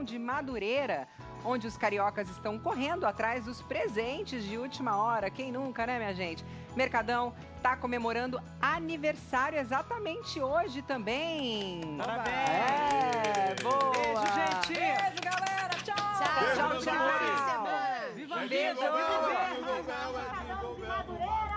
de Madureira, onde os cariocas estão correndo atrás dos presentes de última hora. Quem nunca, né, minha gente? Mercadão está comemorando aniversário exatamente hoje também. Parabéns! Boa! Beijo, gente! Beijo, galera! Tchau! Tchau, tchau! Viva Beijo! Beijo! Mercadão de Madureira!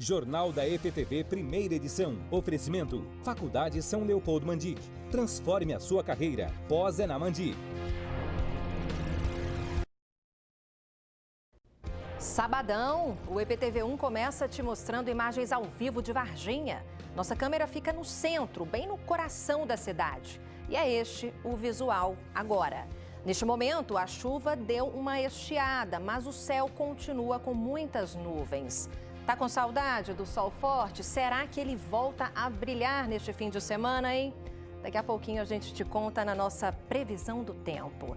Jornal da EPTV, primeira edição. Oferecimento: Faculdade São Leopoldo Mandic. Transforme a sua carreira. Pós é na Mandic. Sabadão, o EPTV1 começa te mostrando imagens ao vivo de Varginha. Nossa câmera fica no centro, bem no coração da cidade. E é este o visual agora. Neste momento, a chuva deu uma estiada, mas o céu continua com muitas nuvens. Tá com saudade do sol forte? Será que ele volta a brilhar neste fim de semana, hein? Daqui a pouquinho a gente te conta na nossa previsão do tempo.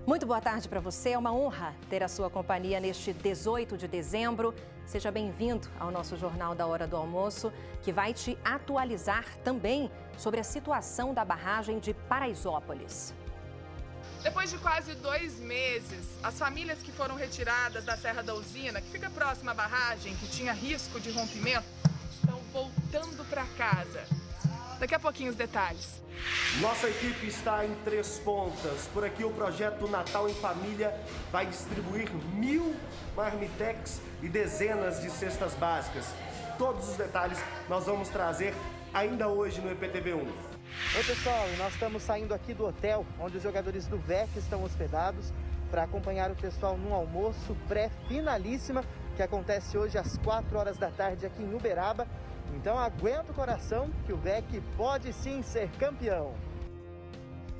Muito boa tarde para você, é uma honra ter a sua companhia neste 18 de dezembro. Seja bem-vindo ao nosso Jornal da Hora do Almoço, que vai te atualizar também sobre a situação da barragem de Paraisópolis. Depois de quase 2 meses, as famílias que foram retiradas da Serra da Usina, que fica próxima à barragem, que tinha risco de rompimento, estão voltando para casa. Daqui a pouquinho os detalhes. Nossa equipe está em Três Pontas. Por aqui o projeto Natal em Família vai distribuir 1000 marmitex e dezenas de cestas básicas. Todos os detalhes nós vamos trazer ainda hoje no EPTV1. Oi pessoal, nós estamos saindo aqui do hotel onde os jogadores do VEC estão hospedados para acompanhar o pessoal num almoço pré-finalíssima que acontece hoje às 4 horas da tarde aqui em Uberaba. Então aguenta o coração que o VEC pode sim ser campeão.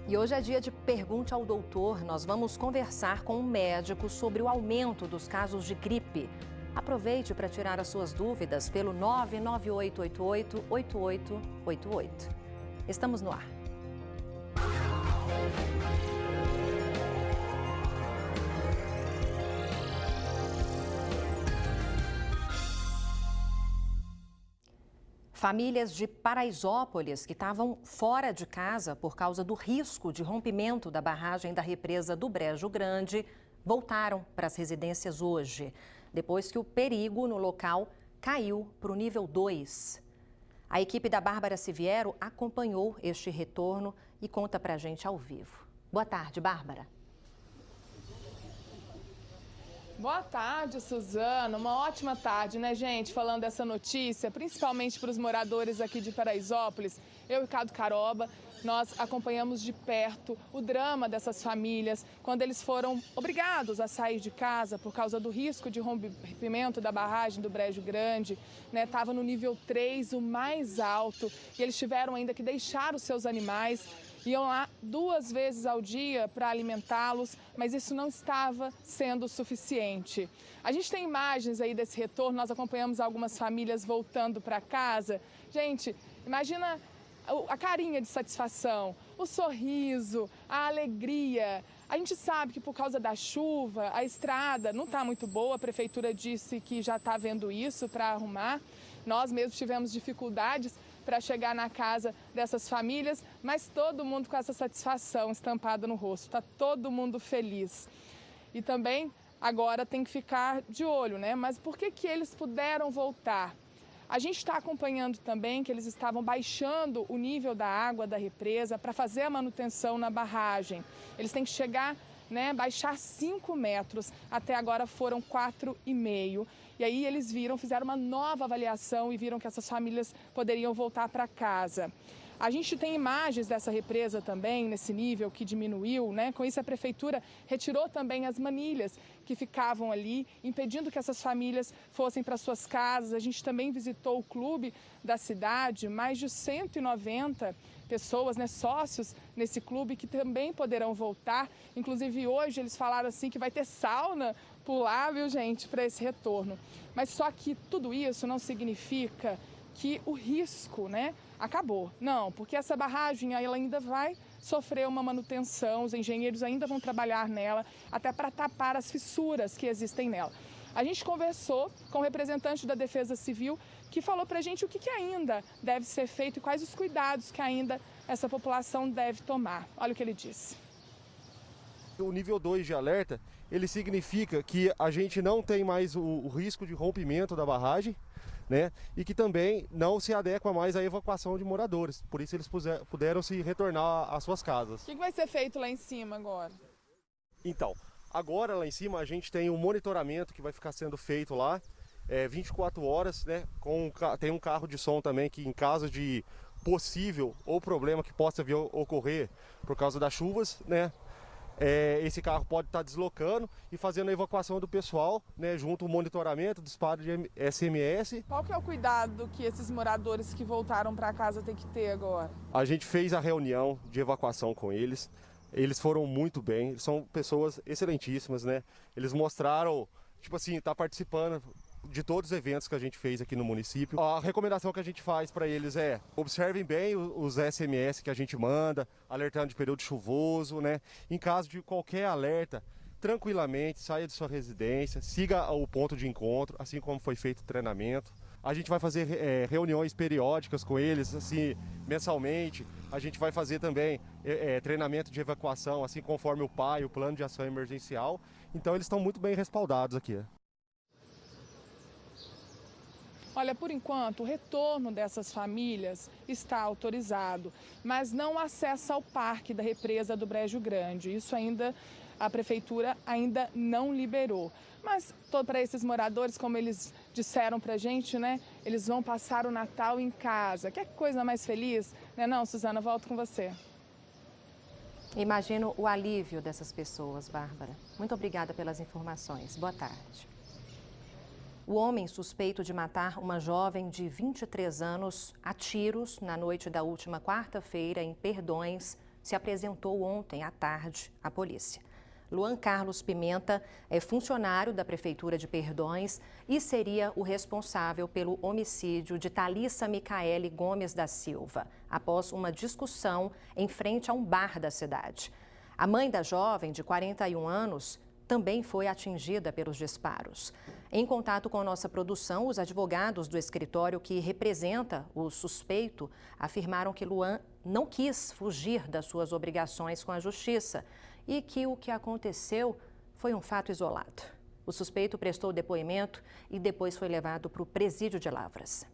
E hoje é dia de Pergunte ao Doutor. Nós vamos conversar com um médico sobre o aumento dos casos de gripe. Aproveite para tirar as suas dúvidas pelo 99888-8888. Estamos no ar. Famílias de Paraisópolis que estavam fora de casa por causa do risco de rompimento da barragem da represa do Brejo Grande voltaram para as residências hoje, depois que o perigo no local caiu para o nível 2. A equipe da Bárbara Siviero acompanhou este retorno e conta pra gente ao vivo. Boa tarde, Bárbara. Boa tarde, Suzana. Uma ótima tarde, né, gente? Falando dessa notícia, principalmente para os moradores aqui de Paraisópolis. Eu e Ricardo Caroba, nós acompanhamos de perto o drama dessas famílias quando eles foram obrigados a sair de casa por causa do risco de rompimento da barragem do Brejo Grande. Estava no nível 3, o mais alto, e eles tiveram ainda que deixar os seus animais. Iam lá 2 vezes ao dia para alimentá-los, mas isso não estava sendo suficiente. A gente tem imagens aí desse retorno, nós acompanhamos algumas famílias voltando para casa. Gente, imagina a carinha de satisfação, o sorriso, a alegria. A gente sabe que por causa da chuva, a estrada não está muito boa, a prefeitura disse que já está vendo isso para arrumar. Nós mesmos tivemos dificuldades para chegar na casa dessas famílias, mas todo mundo com essa satisfação estampada no rosto, está todo mundo feliz. E também agora tem que ficar de olho, né? Mas por que eles puderam voltar? A gente está acompanhando também que eles estavam baixando o nível da água da represa para fazer a manutenção na barragem. Eles têm que chegar, baixar 5 metros, até agora foram 4,5. E aí eles fizeram uma nova avaliação e viram que essas famílias poderiam voltar para casa. A gente tem imagens dessa represa também, nesse nível que diminuiu, Com isso a prefeitura retirou também as manilhas que ficavam ali, impedindo que essas famílias fossem para suas casas. A gente também visitou o clube da cidade, mais de 190 pessoas, sócios nesse clube que também poderão voltar. Inclusive hoje eles falaram assim que vai ter sauna pular, viu, gente, para esse retorno. Mas só que tudo isso não significa que o risco, né, acabou. Não, porque essa barragem ela ainda vai sofrer uma manutenção, os engenheiros ainda vão trabalhar nela, até para tapar as fissuras que existem nela. A gente conversou com o representante da Defesa Civil, que falou para a gente o que ainda deve ser feito e quais os cuidados que ainda essa população deve tomar. Olha o que ele disse. O nível 2 de alerta, ele significa que a gente não tem mais o risco de rompimento da barragem, né? E que também não se adequa mais à evacuação de moradores. Por isso eles puderam se retornar às suas casas. O que vai ser feito lá em cima agora? Então, agora lá em cima a gente tem um monitoramento que vai ficar sendo feito lá 24 horas, né? Tem um carro de som também que, em caso de possível ou problema que possa vir a ocorrer por causa das chuvas, né? Esse carro pode estar deslocando e fazendo a evacuação do pessoal, né, junto ao monitoramento, disparo de SMS. Qual que é o cuidado que esses moradores que voltaram para casa têm que ter agora? A gente fez a reunião de evacuação com eles. Eles foram muito bem, eles são pessoas excelentíssimas, né? Eles mostraram, tipo assim, tá participando de todos os eventos que a gente fez aqui no município. A recomendação que a gente faz para eles é: observem bem os SMS que a gente manda, alertando de período chuvoso, né? Em caso de qualquer alerta, tranquilamente saia de sua residência, siga o ponto de encontro, assim como foi feito o treinamento. A gente vai fazer reuniões periódicas com eles, assim, mensalmente. A gente vai fazer também treinamento de evacuação, assim conforme o plano de ação emergencial. Então eles estão muito bem respaldados aqui. Olha, por enquanto, o retorno dessas famílias está autorizado, mas não acessa ao parque da represa do Brejo Grande. Isso ainda, a prefeitura ainda não liberou. Mas para esses moradores, como eles disseram para a gente, né, eles vão passar o Natal em casa. Que coisa mais feliz, né não, Suzana? Volto com você. Imagino o alívio dessas pessoas, Bárbara. Muito obrigada pelas informações. Boa tarde. O homem suspeito de matar uma jovem de 23 anos a tiros na noite da última quarta-feira em Perdões se apresentou ontem à tarde à polícia. Luan Carlos Pimenta é funcionário da Prefeitura de Perdões e seria o responsável pelo homicídio de Thalissa Micaele Gomes da Silva, após uma discussão em frente a um bar da cidade. A mãe da jovem, de 41 anos, também foi atingida pelos disparos. Em contato com nossa produção, os advogados do escritório que representa o suspeito afirmaram que Luan não quis fugir das suas obrigações com a justiça e que o que aconteceu foi um fato isolado. O suspeito prestou depoimento e depois foi levado para o presídio de Lavras.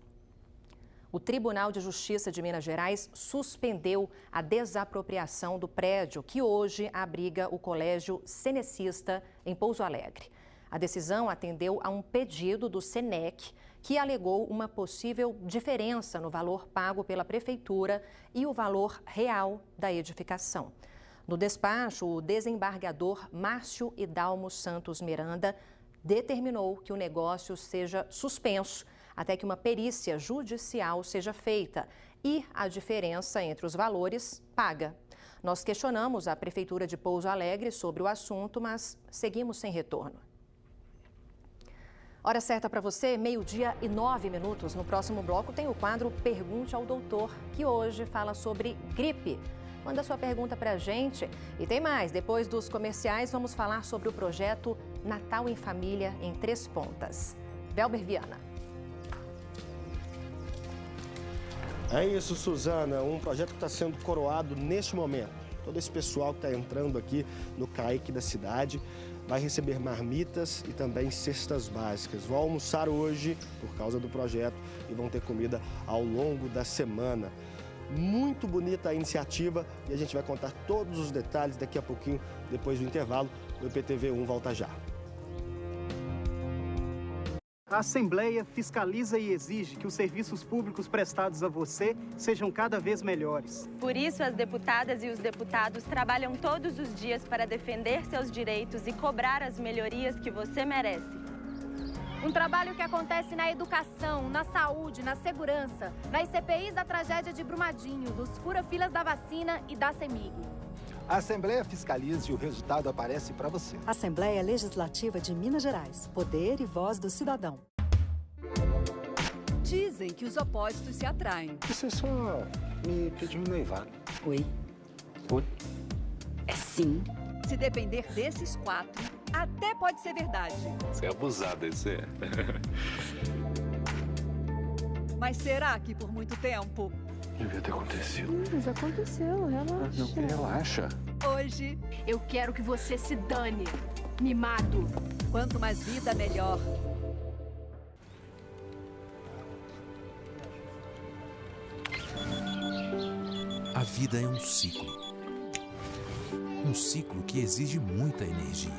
O Tribunal de Justiça de Minas Gerais suspendeu a desapropriação do prédio que hoje abriga o Colégio Cenecista em Pouso Alegre. A decisão atendeu a um pedido do SENEC, que alegou uma possível diferença no valor pago pela Prefeitura e o valor real da edificação. No despacho, o desembargador Márcio Hidalmo Santos Miranda determinou que o negócio seja suspenso até que uma perícia judicial seja feita e a diferença entre os valores paga. Nós questionamos a Prefeitura de Pouso Alegre sobre o assunto, mas seguimos sem retorno. Hora certa para você, 12:09. No próximo bloco tem o quadro Pergunte ao Doutor, que hoje fala sobre gripe. Manda sua pergunta para a gente. E tem mais, depois dos comerciais vamos falar sobre o projeto Natal em Família em Três Pontas. Velber Viana. É isso, Suzana, um projeto que está sendo coroado neste momento. Todo esse pessoal que está entrando aqui no CAIC da cidade vai receber marmitas e também cestas básicas. Vão almoçar hoje por causa do projeto e vão ter comida ao longo da semana. Muito bonita a iniciativa e a gente vai contar todos os detalhes daqui a pouquinho, depois do intervalo. O EPTV1 volta já. A Assembleia fiscaliza e exige que os serviços públicos prestados a você sejam cada vez melhores. Por isso, as deputadas e os deputados trabalham todos os dias para defender seus direitos e cobrar as melhorias que você merece. Um trabalho que acontece na educação, na saúde, na segurança, nas CPIs da tragédia de Brumadinho, dos fura-filas da vacina e da CEMIG. A Assembleia fiscaliza e o resultado aparece para você. Assembleia Legislativa de Minas Gerais. Poder e voz do cidadão. Dizem que os opostos se atraem. Você só me pediu um noivado. Oi? Oi? É sim. Se depender desses 4, até pode ser verdade. Você é abusado, esse é. Mas será que por muito tempo? Devia ter acontecido. Mas aconteceu, relaxa. Não, relaxa. Hoje, eu quero que você se dane. Mimado. Quanto mais vida, melhor. A vida é um ciclo. Um ciclo que exige muita energia.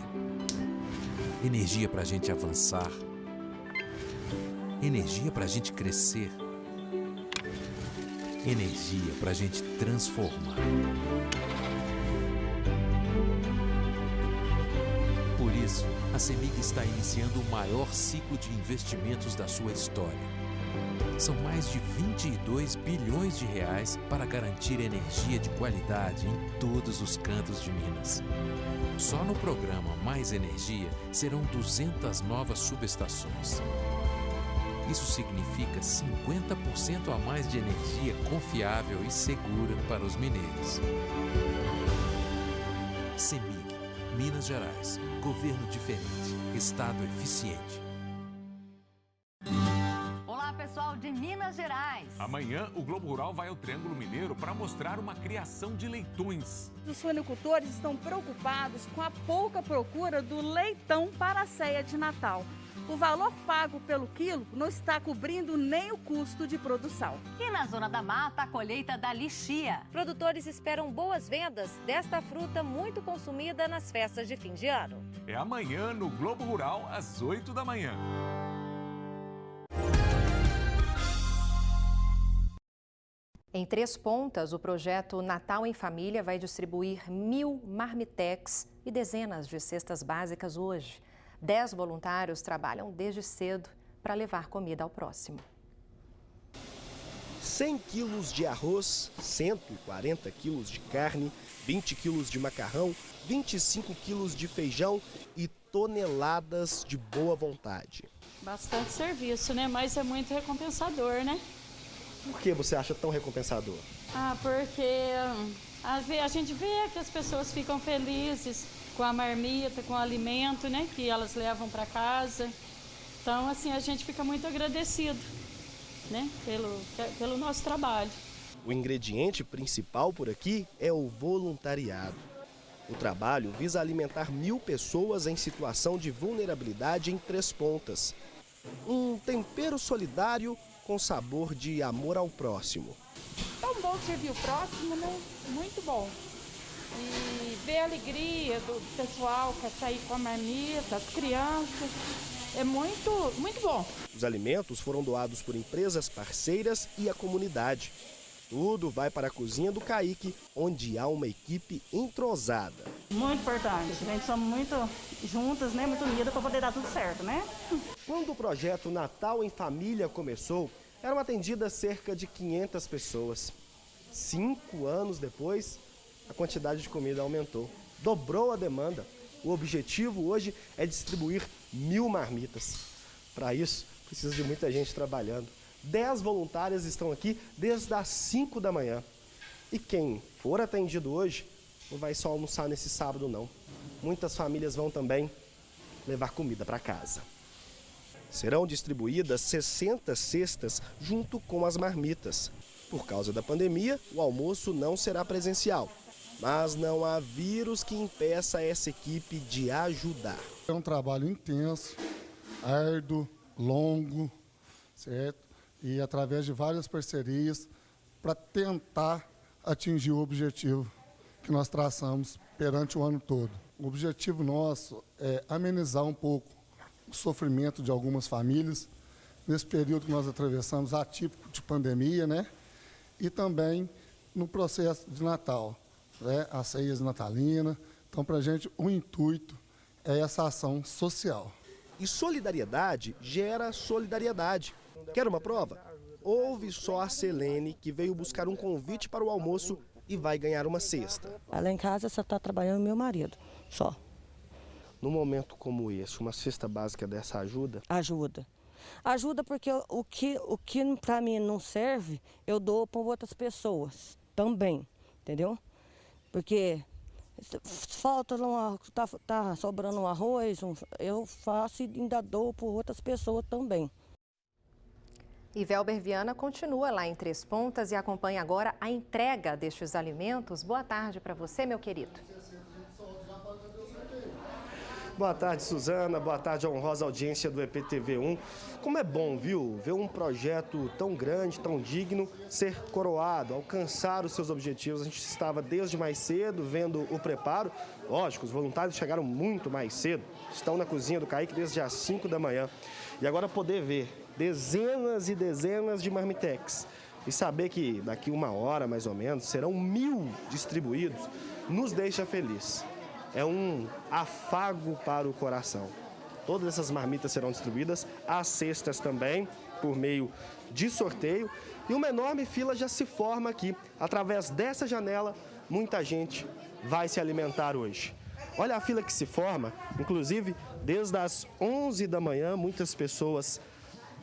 Energia pra gente avançar. Energia pra gente crescer. Energia pra gente transformar. Por isso, a CEMIG está iniciando o maior ciclo de investimentos da sua história. São mais de 22 bilhões de reais para garantir energia de qualidade em todos os cantos de Minas. Só no programa Mais Energia serão 200 novas subestações. Isso significa 50% a mais de energia confiável e segura para os mineiros. CEMIG, Minas Gerais. Governo diferente. Estado eficiente. Olá, pessoal de Minas Gerais. Amanhã, o Globo Rural vai ao Triângulo Mineiro para mostrar uma criação de leitões. Os suinicultores estão preocupados com a pouca procura do leitão para a ceia de Natal. O valor pago pelo quilo não está cobrindo nem o custo de produção. E na Zona da Mata, a colheita da lichia. Produtores esperam boas vendas desta fruta muito consumida nas festas de fim de ano. É amanhã no Globo Rural, às 8 da manhã. Em Três Pontas, o projeto Natal em Família vai distribuir 1000 marmitex e dezenas de cestas básicas hoje. 10 voluntários trabalham desde cedo para levar comida ao próximo. 100 quilos de arroz, 140 quilos de carne, 20 quilos de macarrão, 25 quilos de feijão e toneladas de boa vontade. Bastante serviço, né? Mas é muito recompensador, né? Por que você acha tão recompensador? Porque a gente vê que as pessoas ficam felizes com a marmita, com o alimento, né, que elas levam para casa. Então, assim, a gente fica muito agradecido, né, pelo nosso trabalho. O ingrediente principal por aqui é o voluntariado. O trabalho visa alimentar 1000 pessoas em situação de vulnerabilidade em Três Pontas. Um tempero solidário com sabor de amor ao próximo. Tão bom servir o próximo, né? Muito bom. E ver a alegria do pessoal que sair com a marmita, as crianças, é muito, muito bom. Os alimentos foram doados por empresas parceiras e a comunidade. Tudo vai para a cozinha do Kaique, onde há uma equipe entrosada. Muito importante, a gente somos muito juntas, né, muito unidas para poder dar tudo certo, né? Quando o projeto Natal em Família começou, eram atendidas cerca de 500 pessoas. 5 anos depois, a quantidade de comida aumentou, dobrou a demanda. O objetivo hoje é distribuir 1000 marmitas. Para isso, precisa de muita gente trabalhando. 10 voluntárias estão aqui desde as 5 da manhã. E quem for atendido hoje, não vai só almoçar nesse sábado, não. Muitas famílias vão também levar comida para casa. Serão distribuídas 60 cestas junto com as marmitas. Por causa da pandemia, o almoço não será presencial. Mas não há vírus que impeça essa equipe de ajudar. É um trabalho intenso, árduo, longo, certo? E através de várias parcerias para tentar atingir o objetivo que nós traçamos perante o ano todo. O objetivo nosso é amenizar um pouco o sofrimento de algumas famílias nesse período que nós atravessamos atípico de pandemia, né? E também no processo de Natal, né? As ceias natalinas. Então, para a gente, o intuito é essa ação social. E solidariedade gera solidariedade. Quer uma prova? Ouve só a Selene, que veio buscar um convite para o almoço e vai ganhar uma cesta. Lá em casa só está trabalhando meu marido, só. Num momento como esse, uma cesta básica dessa ajuda? Ajuda. Ajuda porque o que para mim não serve, eu dou para outras pessoas também, entendeu? Porque falta, tá sobrando um arroz, eu faço e ainda dou para outras pessoas também. E Velber Viana continua lá em Três Pontas e acompanha agora a entrega destes alimentos. Boa tarde para você, meu querido. Boa tarde, Suzana. Boa tarde, a honrosa audiência do EPTV1. Como é bom, viu, ver um projeto tão grande, tão digno, ser coroado, alcançar os seus objetivos. A gente estava desde mais cedo vendo o preparo. Lógico, os voluntários chegaram muito mais cedo, estão na cozinha do CAIC desde as 5 da manhã. E agora poder ver dezenas e dezenas de marmitex e saber que daqui 1 hora, mais ou menos, serão 1000 distribuídos, nos deixa feliz. É um afago para o coração. Todas essas marmitas serão distribuídas, as cestas também, por meio de sorteio. E uma enorme fila já se forma aqui. Através dessa janela, muita gente vai se alimentar hoje. Olha a fila que se forma, inclusive desde as 11 da manhã, muitas pessoas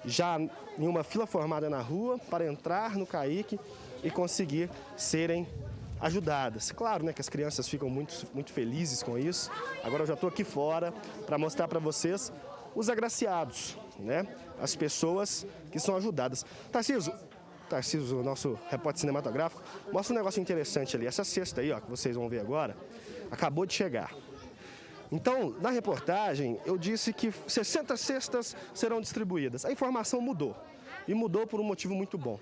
já em uma fila formada na rua para entrar no CAIC e conseguir serem ajudadas. Claro, né, que as crianças ficam muito felizes com isso. Agora eu já estou aqui fora para mostrar para vocês os agraciados, né? As pessoas que são ajudadas. Tarcísio, o nosso repórter cinematográfico, mostra um negócio interessante ali. Essa cesta aí, ó, que vocês vão ver agora, acabou de chegar. Então, na reportagem, eu disse que 60 cestas serão distribuídas. A informação mudou. E mudou por um motivo muito bom.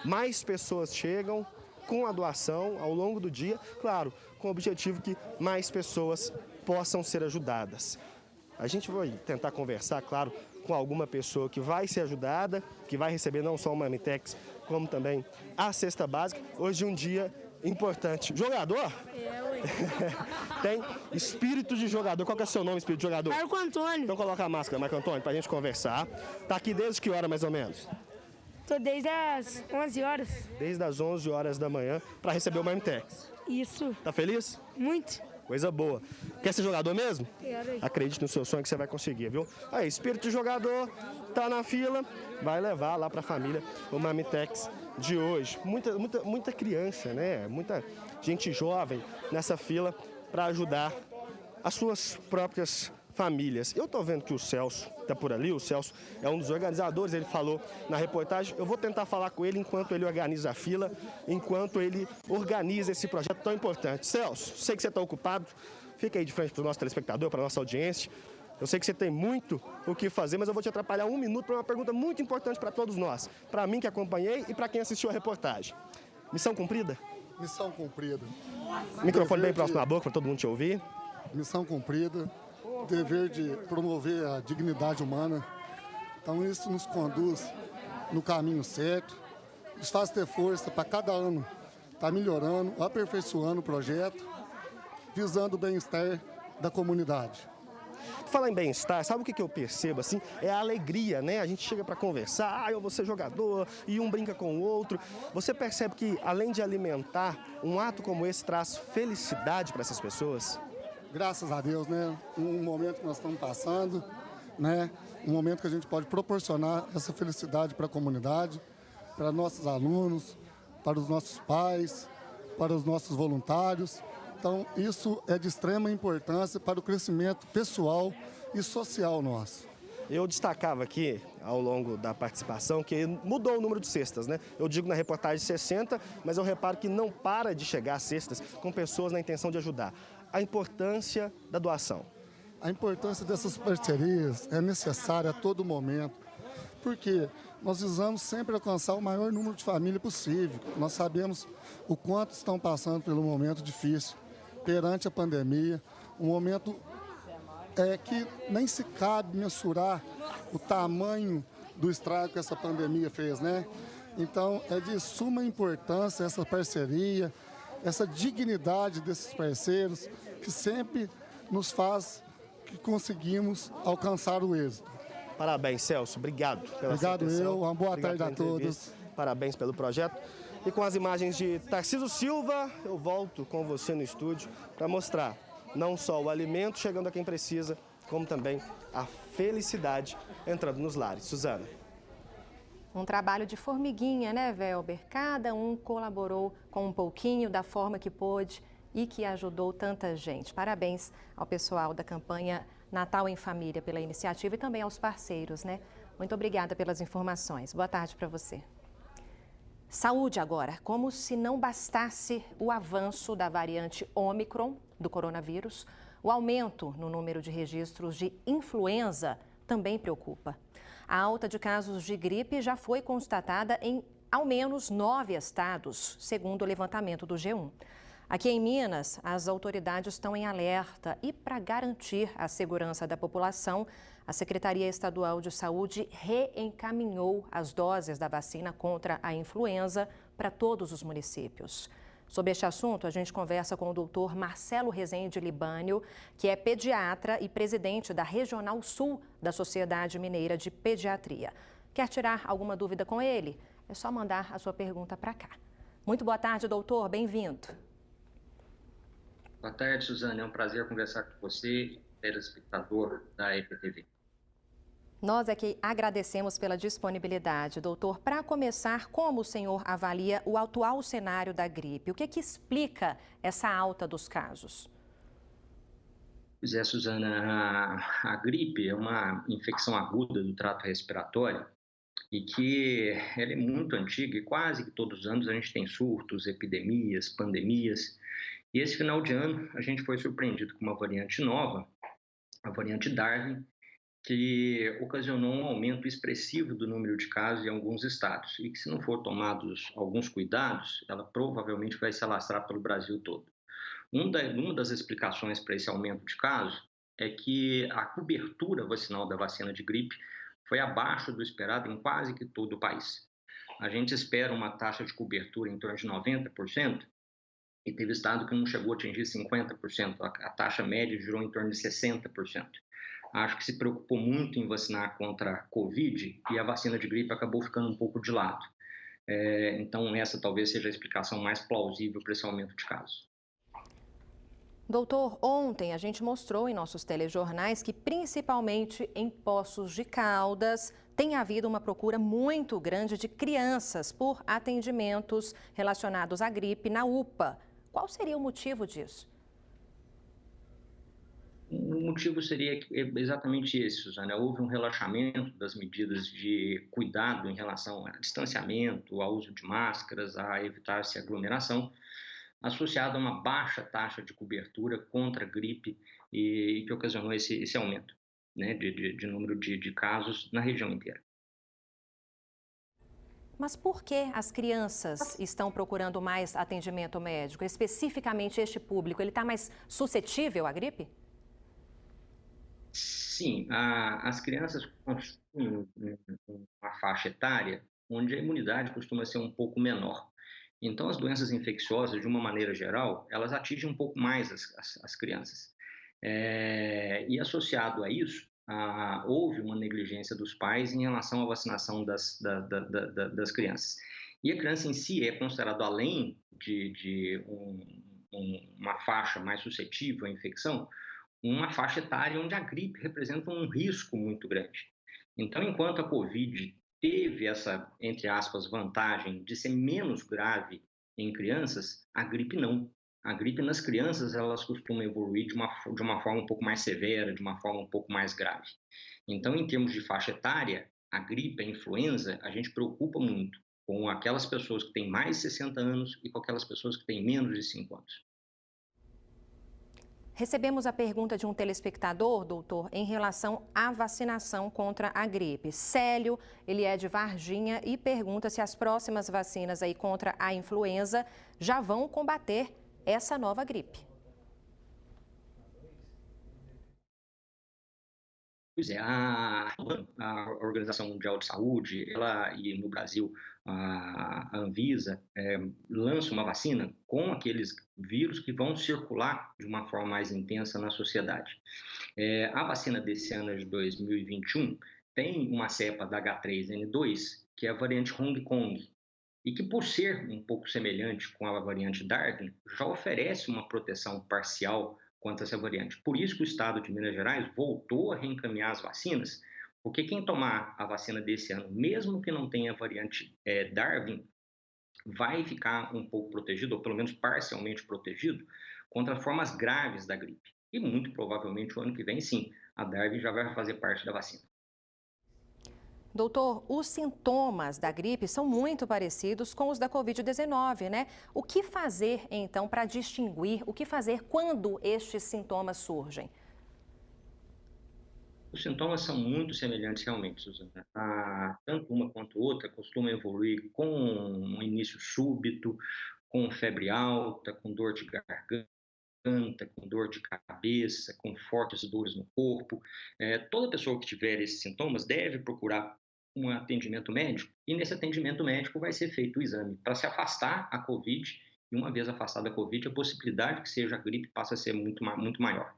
Mais pessoas chegam com a doação ao longo do dia, claro, com o objetivo que mais pessoas possam ser ajudadas. A gente vai tentar conversar, claro, com alguma pessoa que vai ser ajudada, que vai receber não só uma marmitex, como também a cesta básica. Hoje é um dia importante. Jogador? Tem espírito de jogador. Qual que é o seu nome, espírito de jogador? Marco Antônio. Então coloca a máscara, Marco Antônio, pra gente conversar. Tá aqui desde que hora, mais ou menos? Tô desde as 11 horas. Desde as 11 horas da manhã para receber o marmitex. Isso. Tá feliz? Muito. Coisa boa. Quer ser jogador mesmo? Quero. Acredite no seu sonho que você vai conseguir, viu? Aí, espírito de jogador, tá na fila, vai levar lá pra família o marmitex de hoje. Muita criança, né? Muita gente jovem nessa fila para ajudar as suas próprias famílias. Eu tô vendo que o Celso tá por ali, o Celso é um dos organizadores, ele falou na reportagem. Eu vou tentar falar com ele enquanto ele organiza a fila, enquanto ele organiza esse projeto tão importante. Celso, sei que você está ocupado, fica aí de frente para o nosso telespectador, para a nossa audiência. Eu sei que você tem muito o que fazer, mas eu vou te atrapalhar 1 minuto para uma pergunta muito importante para todos nós, para mim que acompanhei e para quem assistiu a reportagem. Missão cumprida? Missão cumprida. Microfone bem próximo à boca para todo mundo te ouvir. Missão cumprida. Dever de promover a dignidade humana. Então isso nos conduz no caminho certo, nos faz ter força para cada ano estar melhorando, aperfeiçoando o projeto, visando o bem-estar da comunidade. Falar em bem-estar, sabe o que eu percebo assim? É a alegria, né? A gente chega para conversar, eu vou ser jogador, e um brinca com o outro. Você percebe que, além de alimentar, um ato como esse traz felicidade para essas pessoas? Graças a Deus, né? Um momento que nós estamos passando, né? Um momento que a gente pode proporcionar essa felicidade para a comunidade, para nossos alunos, para os nossos pais, para os nossos voluntários. Então, isso é de extrema importância para o crescimento pessoal e social nosso. Eu destacava aqui, ao longo da participação, que mudou o número de cestas, né? Eu digo na reportagem 60, mas eu reparo que não para de chegar cestas com pessoas na intenção de ajudar. A importância da doação. A importância dessas parcerias é necessária a todo momento, porque nós visamos sempre alcançar o maior número de famílias possível. Nós sabemos o quanto estão passando pelo momento difícil, perante a pandemia, um momento que nem se cabe mensurar o tamanho do estrago que essa pandemia fez, né? Então, é de suma importância essa parceria, essa dignidade desses parceiros, que sempre nos faz que conseguimos alcançar o êxito. Parabéns, Celso. Obrigado pela Obrigado sua atenção. Uma boa Obrigado tarde a todos. Parabéns pelo projeto. E com as imagens de Tarcísio Silva, eu volto com você no estúdio para mostrar não só o alimento chegando a quem precisa, como também a felicidade entrando nos lares. Suzana. Um trabalho de formiguinha, né, Velber? Cada um colaborou com um pouquinho da forma que pôde e que ajudou tanta gente. Parabéns ao pessoal da campanha Natal em Família pela iniciativa e também aos parceiros, né? Muito obrigada pelas informações. Boa tarde para você. Saúde agora. Como se não bastasse o avanço da variante Ômicron do coronavírus, o aumento no número de registros de influenza também preocupa. A alta de casos de gripe já foi constatada em ao menos 9 estados, segundo o levantamento do G1. Aqui em Minas, as autoridades estão em alerta e, para garantir a segurança da população, a Secretaria Estadual de Saúde reencaminhou as doses da vacina contra a influenza para todos os municípios. Sobre este assunto, a gente conversa com o doutor Marcelo Rezende Libânio, que é pediatra e presidente da Regional Sul da Sociedade Mineira de Pediatria. Quer tirar alguma dúvida com ele? É só mandar a sua pergunta para cá. Muito boa tarde, doutor. Bem-vindo. Boa tarde, Suzana. É um prazer conversar com você, telespectador da EPTV. Nós é que agradecemos pela disponibilidade, doutor. Para começar, como o senhor avalia o atual cenário da gripe? O que explica essa alta dos casos? Pois é, Suzana, a gripe é uma infecção aguda do trato respiratório e que ela é muito antiga e quase que todos os anos a gente tem surtos, epidemias, pandemias. E esse final de ano a gente foi surpreendido com uma variante nova, a variante Darwin, que ocasionou um aumento expressivo do número de casos em alguns estados e que, se não for tomados alguns cuidados, ela provavelmente vai se alastrar pelo Brasil todo. Uma das explicações para esse aumento de casos é que a cobertura vacinal da vacina de gripe foi abaixo do esperado em quase que todo o país. A gente espera uma taxa de cobertura em torno de 90%, e teve estado que não chegou a atingir 50%, a taxa média girou em torno de 60%. Acho que se preocupou muito em vacinar contra a Covid e a vacina de gripe acabou ficando um pouco de lado. Então, essa talvez seja a explicação mais plausível para esse aumento de casos. Doutor, ontem a gente mostrou em nossos telejornais que, principalmente em Poços de Caldas, tem havido uma procura muito grande de crianças por atendimentos relacionados à gripe na UPA. Qual seria o motivo disso? O motivo seria exatamente esse, Suzana. Houve um relaxamento das medidas de cuidado em relação ao distanciamento, ao uso de máscaras, a evitar-se aglomeração, associado a uma baixa taxa de cobertura contra a gripe e que ocasionou esse aumento, né, de número de casos na região inteira. Mas por que as crianças estão procurando mais atendimento médico? Especificamente este público, ele está mais suscetível à gripe? Sim, as crianças possuem uma faixa etária onde a imunidade costuma ser um pouco menor. Então, as doenças infecciosas, de uma maneira geral, elas atingem um pouco mais as crianças. E associado a isso, houve uma negligência dos pais em relação à vacinação das crianças. E a criança em si é considerada, além de uma faixa mais suscetível à infecção, uma faixa etária onde a gripe representa um risco muito grande. Então, enquanto a Covid teve essa, entre aspas, vantagem de ser menos grave em crianças, a gripe não. A gripe nas crianças, elas costumam evoluir de uma forma um pouco mais severa, de uma forma um pouco mais grave. Então, em termos de faixa etária, a gripe, a influenza, a gente preocupa muito com aquelas pessoas que têm mais de 60 anos e com aquelas pessoas que têm menos de 5 anos. Recebemos a pergunta de um telespectador, doutor, em relação à vacinação contra a gripe. Célio, ele é de Varginha e pergunta se as próximas vacinas aí contra a influenza já vão combater essa nova gripe. Pois é, a Organização Mundial de Saúde, e no Brasil a Anvisa, lança uma vacina com aqueles vírus que vão circular de uma forma mais intensa na sociedade. A vacina desse ano de 2021 tem uma cepa da H3N2, que é a variante Hong Kong. e que, por ser um pouco semelhante com a variante Darwin, já oferece uma proteção parcial contra essa variante. Por isso que o Estado de Minas Gerais voltou a reencaminhar as vacinas, porque quem tomar a vacina desse ano, mesmo que não tenha a variante Darwin, vai ficar um pouco protegido, ou pelo menos parcialmente protegido, contra formas graves da gripe. E muito provavelmente o ano que vem, sim, a Darwin já vai fazer parte da vacina. Doutor, os sintomas da gripe são muito parecidos com os da Covid-19, né? O que fazer, então, para distinguir, o que fazer quando estes sintomas surgem? Os sintomas são muito semelhantes realmente, Suzana. Tanto uma quanto outra costumam evoluir com um início súbito, com febre alta, com dor de garganta, com dor de cabeça, com fortes dores no corpo. Toda pessoa que tiver esses sintomas deve procurar um atendimento médico, e nesse atendimento médico vai ser feito o exame para se afastar a Covid, e uma vez afastada a Covid, a possibilidade que seja a gripe passa a ser muito maior.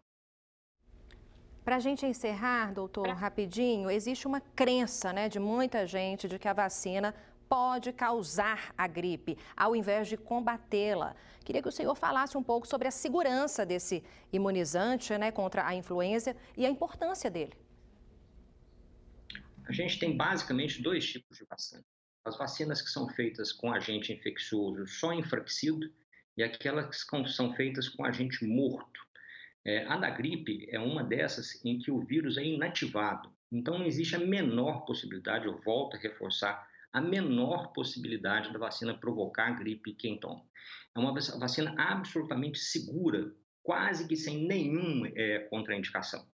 Para a gente encerrar, doutor, rapidinho, existe uma crença, né, de muita gente de que a vacina pode causar a gripe, ao invés de combatê-la. Queria que o senhor falasse um pouco sobre a segurança desse imunizante, né, contra a influenza e a importância dele. A gente tem basicamente 2 tipos de vacina. As vacinas que são feitas com agente infeccioso só enfraquecido e aquelas que são feitas com agente morto. A da gripe é uma dessas em que o vírus é inativado. Então não existe a menor possibilidade, eu volto a reforçar, a menor possibilidade da vacina provocar a gripe em quem toma. É uma vacina absolutamente segura, quase que sem nenhuma contraindicação.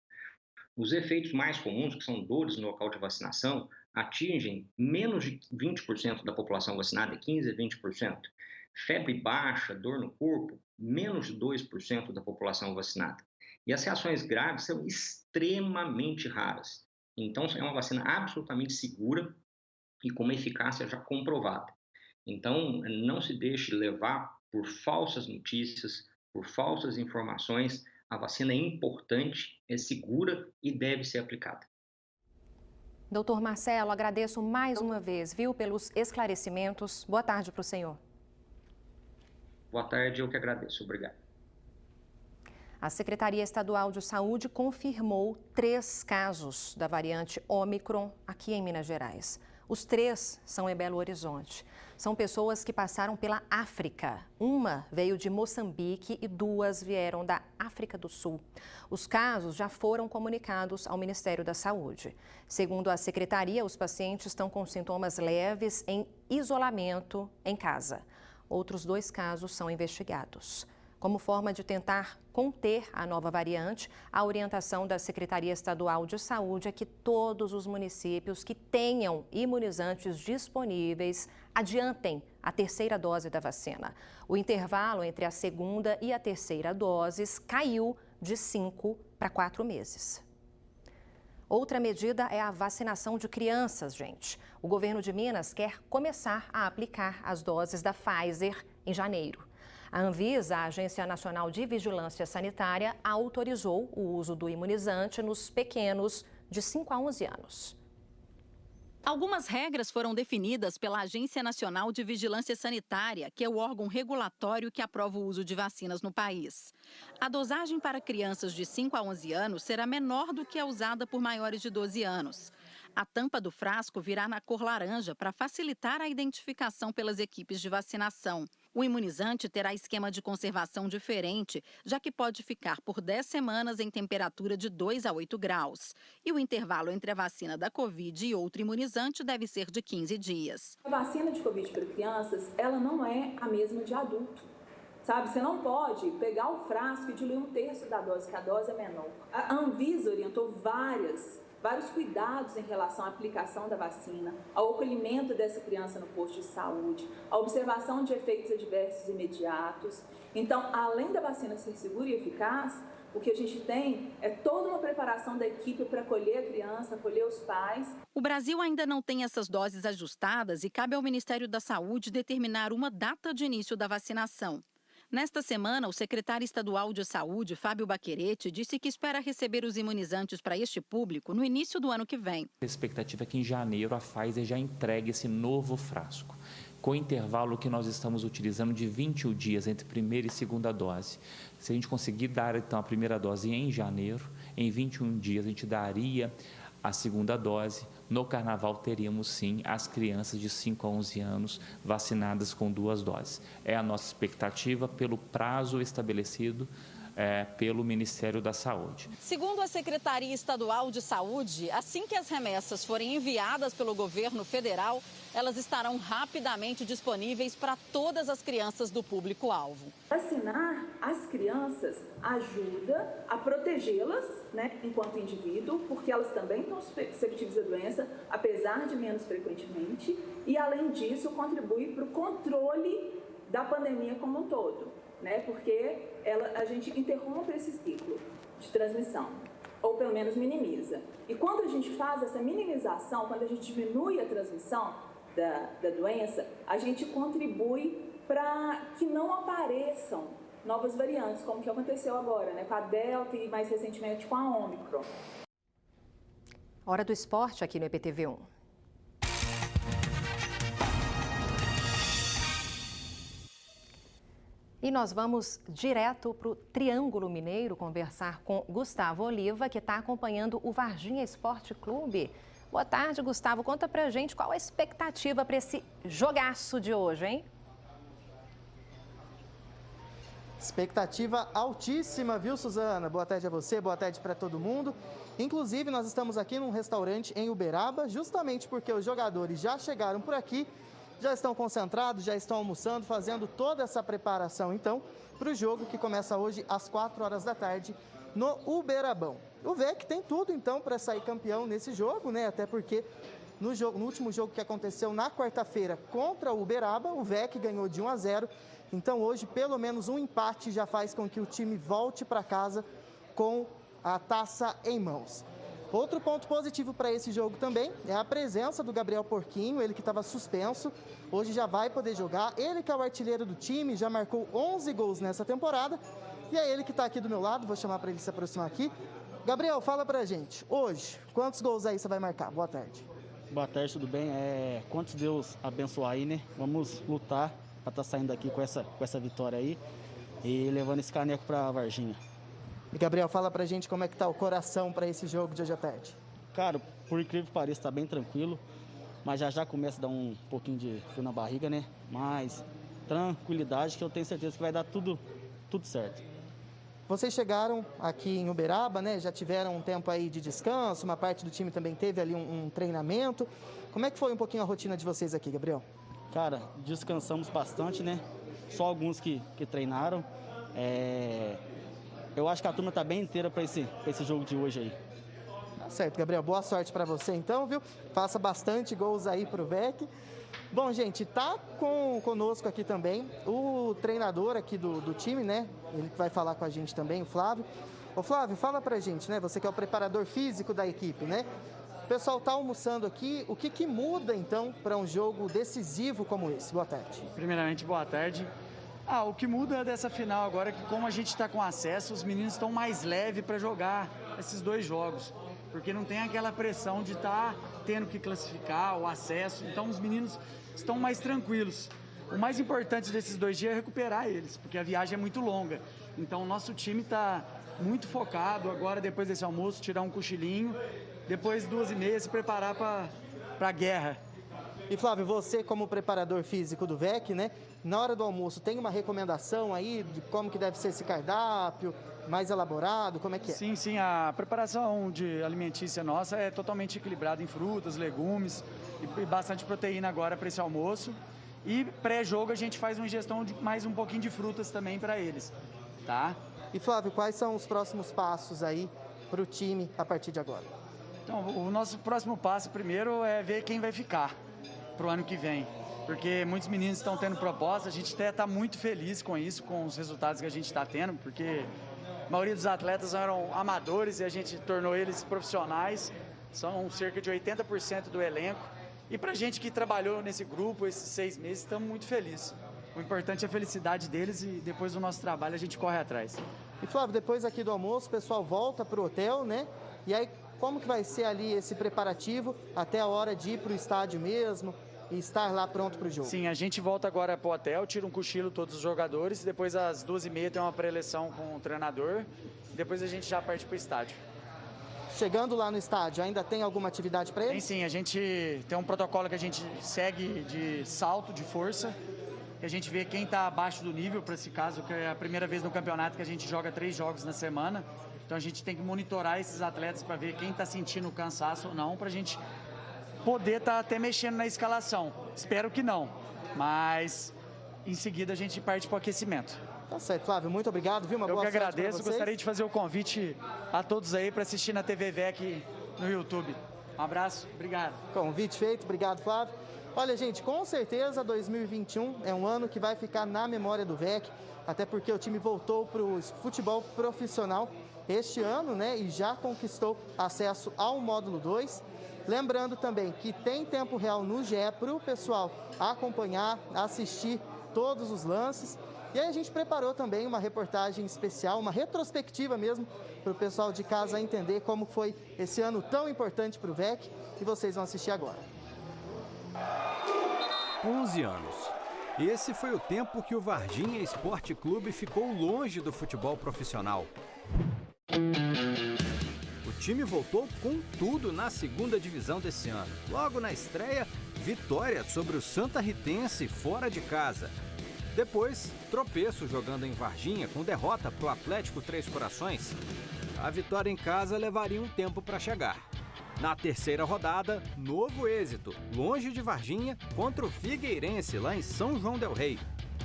Os efeitos mais comuns, que são dores no local de vacinação, atingem menos de 20% da população vacinada, 15% a 20%. Febre baixa, dor no corpo, menos de 2% da população vacinada. E as reações graves são extremamente raras. Então, é uma vacina absolutamente segura e com uma eficácia já comprovada. Então, não se deixe levar por falsas notícias, por falsas informações. A vacina é importante, é segura e deve ser aplicada. Doutor Marcelo, agradeço mais uma vez, viu, pelos esclarecimentos. Boa tarde para o senhor. Boa tarde, eu que agradeço. Obrigado. A Secretaria Estadual de Saúde confirmou 3 casos da variante Ômicron aqui em Minas Gerais. Os 3 são em Belo Horizonte. São pessoas que passaram pela África. Uma veio de Moçambique e 2 vieram da África do Sul. Os casos já foram comunicados ao Ministério da Saúde. Segundo a Secretaria, os pacientes estão com sintomas leves em isolamento em casa. Outros 2 casos são investigados. Como forma de tentar conter a nova variante, a orientação da Secretaria Estadual de Saúde é que todos os municípios que tenham imunizantes disponíveis adiantem a 3ª dose da vacina. O intervalo entre a 2ª e a 3ª doses caiu de 5 para 4 meses. Outra medida é a vacinação de crianças, gente. O governo de Minas quer começar a aplicar as doses da Pfizer em janeiro. A Anvisa, a Agência Nacional de Vigilância Sanitária, autorizou o uso do imunizante nos pequenos de 5 a 11 anos. Algumas regras foram definidas pela Agência Nacional de Vigilância Sanitária, que é o órgão regulatório que aprova o uso de vacinas no país. A dosagem para crianças de 5 a 11 anos será menor do que a usada por maiores de 12 anos. A tampa do frasco virá na cor laranja para facilitar a identificação pelas equipes de vacinação. O imunizante terá esquema de conservação diferente, já que pode ficar por 10 semanas em temperatura de 2 a 8 graus. E o intervalo entre a vacina da Covid e outro imunizante deve ser de 15 dias. A vacina de Covid para crianças, ela não é a mesma de adulto. Sabe, você não pode pegar o frasco e diluir 1/3 da dose, que a dose é menor. A Anvisa orientou vários cuidados em relação à aplicação da vacina, ao acolhimento dessa criança no posto de saúde, a observação de efeitos adversos imediatos. Então, além da vacina ser segura e eficaz, o que a gente tem é toda uma preparação da equipe para acolher a criança, acolher os pais. O Brasil ainda não tem essas doses ajustadas e cabe ao Ministério da Saúde determinar uma data de início da vacinação. Nesta semana, o secretário estadual de Saúde, Fábio Baquerete, disse que espera receber os imunizantes para este público no início do ano que vem. A expectativa é que em janeiro a Pfizer já entregue esse novo frasco. com o intervalo que nós estamos utilizando de 21 dias entre primeira e segunda dose. Se a gente conseguir dar, então, a primeira dose em janeiro, em 21 dias a gente daria a segunda dose. No carnaval teríamos, sim, as crianças de 5 a 11 anos vacinadas com 2 doses. É a nossa expectativa pelo prazo estabelecido pelo Ministério da Saúde. Segundo a Secretaria Estadual de Saúde, assim que as remessas forem enviadas pelo governo federal, elas estarão rapidamente disponíveis para todas as crianças do público-alvo. Vacinar as crianças ajuda a protegê-las, né, enquanto indivíduo, porque elas também estão suscetíveis à doença, apesar de menos frequentemente, e além disso contribui para o controle da pandemia como um todo, né, porque a gente interrompe esse ciclo de transmissão, ou pelo menos minimiza. E quando a gente faz essa minimização, quando a gente diminui a transmissão da doença, a gente contribui para que não apareçam novas variantes, como que aconteceu agora, né, com a Delta e mais recentemente com a Ômicron. Hora do esporte aqui no EPTV1. E nós vamos direto para o Triângulo Mineiro conversar com Gustavo Oliva, que está acompanhando o Varginha Esporte Clube. Boa tarde, Gustavo. Conta pra gente qual a expectativa para esse jogaço de hoje, hein? Expectativa altíssima, viu, Suzana? Boa tarde a você, boa tarde para todo mundo. Inclusive, nós estamos aqui num restaurante em Uberaba, justamente porque os jogadores já chegaram por aqui, já estão concentrados, já estão almoçando, fazendo toda essa preparação, então, para o jogo que começa hoje às 4 horas da tarde no Uberabão. O VEC tem tudo, então, para sair campeão nesse jogo, né? Até porque no último jogo que aconteceu na quarta-feira contra o Uberaba, o VEC ganhou de 1-0. Então, hoje, pelo menos um empate já faz com que o time volte para casa com a taça em mãos. Outro ponto positivo para esse jogo também é a presença do Gabriel Porquinho, ele que estava suspenso, hoje já vai poder jogar. Ele que é o artilheiro do time, já marcou 11 gols nessa temporada. E é ele que está aqui do meu lado, vou chamar para ele se aproximar aqui. Gabriel, fala pra gente, hoje, quantos gols aí você vai marcar? Boa tarde. Boa tarde, tudo bem? Quantos Deus abençoar aí, né? Vamos lutar para estar saindo daqui com essa vitória aí e levando esse caneco para Varginha. E Gabriel, fala pra gente como é que tá o coração para esse jogo de hoje à tarde. Cara, por incrível que pareça, tá bem tranquilo, mas já começa a dar um pouquinho de frio na barriga, né? Mas tranquilidade que eu tenho certeza que vai dar tudo certo. Vocês chegaram aqui em Uberaba, né? Já tiveram um tempo aí de descanso, uma parte do time também teve ali um treinamento. Como é que foi um pouquinho a rotina de vocês aqui, Gabriel? Cara, descansamos bastante, né? Só alguns que treinaram. Eu acho que a turma tá bem inteira para esse jogo de hoje aí. Tá certo, Gabriel. Boa sorte para você então, viu? Faça bastante gols aí pro VEC. Bom, gente, tá conosco aqui também o treinador aqui do time, né? Ele que vai falar com a gente também, o Flávio. Ô Flávio, fala pra gente, né? Você que é o preparador físico da equipe, né? O pessoal tá almoçando aqui, o que muda então para um jogo decisivo como esse? Boa tarde. Primeiramente, boa tarde. O que muda dessa final agora é que como a gente está com acesso, os meninos estão mais leves para jogar esses 2 jogos. Porque não tem aquela pressão de estar tendo que classificar o acesso. Então os meninos estão mais tranquilos. O mais importante desses 2 dias é recuperar eles, porque a viagem é muito longa. Então o nosso time está muito focado agora, depois desse almoço, tirar um cochilinho, depois 2h30 se preparar para a guerra. E Flávio, você como preparador físico do VEC, né? Na hora do almoço, tem uma recomendação aí de como que deve ser esse cardápio, mais elaborado, como é que é? Sim, a preparação de alimentícia nossa é totalmente equilibrada em frutas, legumes e bastante proteína agora para esse almoço. E pré-jogo a gente faz uma ingestão de mais um pouquinho de frutas também para eles, tá? E Flávio, quais são os próximos passos aí para o time a partir de agora? Então, o nosso próximo passo primeiro é ver quem vai ficar para o ano que vem. Porque muitos meninos estão tendo proposta, a gente até está muito feliz com isso, com os resultados que a gente está tendo, porque a maioria dos atletas eram amadores e a gente tornou eles profissionais, são cerca de 80% do elenco. E para a gente que trabalhou nesse grupo esses 6 meses, estamos muito felizes. O importante é a felicidade deles e depois do nosso trabalho a gente corre atrás. E Flávio, depois aqui do almoço, o pessoal volta para o hotel, né? E aí, como que vai ser ali esse preparativo até a hora de ir para o estádio mesmo? e estar lá pronto para o jogo? Sim, a gente volta agora para o hotel, tira um cochilo todos os jogadores, depois às 2h30 tem uma pré-eleção com o treinador, depois a gente já parte para o estádio. Chegando lá no estádio, ainda tem alguma atividade para eles? Sim, a gente tem um protocolo que a gente segue de salto, de força, que a gente vê quem está abaixo do nível, para esse caso, que é a primeira vez no campeonato que a gente joga 3 jogos na semana. Então a gente tem que monitorar esses atletas para ver quem está sentindo cansaço ou não, para a gente poder estar até mexendo na escalação. Espero que não, mas em seguida a gente parte para o aquecimento. Tá certo, Flávio, muito obrigado, viu? Uma boa sorte pra vocês. Eu que agradeço, gostaria de fazer o convite a todos aí para assistir na TV VEC no YouTube. Um abraço, obrigado. Convite feito, obrigado, Flávio. Olha, gente, com certeza 2021 é um ano que vai ficar na memória do VEC, até porque o time voltou para o futebol profissional este ano, né, e já conquistou acesso ao módulo 2. Lembrando também que tem tempo real no GE para o pessoal acompanhar, assistir todos os lances. E aí a gente preparou também uma reportagem especial, uma retrospectiva mesmo, para o pessoal de casa entender como foi esse ano tão importante para o VEC, e vocês vão assistir agora. 11 anos. Esse foi o tempo que o Varginha Esporte Clube ficou longe do futebol profissional. O time voltou com tudo na segunda divisão desse ano. Logo na estreia, vitória sobre o Santa Ritense fora de casa. Depois, tropeço jogando em Varginha com derrota para o Atlético Três Corações. A vitória em casa levaria um tempo para chegar. Na terceira rodada, novo êxito, longe de Varginha, contra o Figueirense, lá em São João del Rei.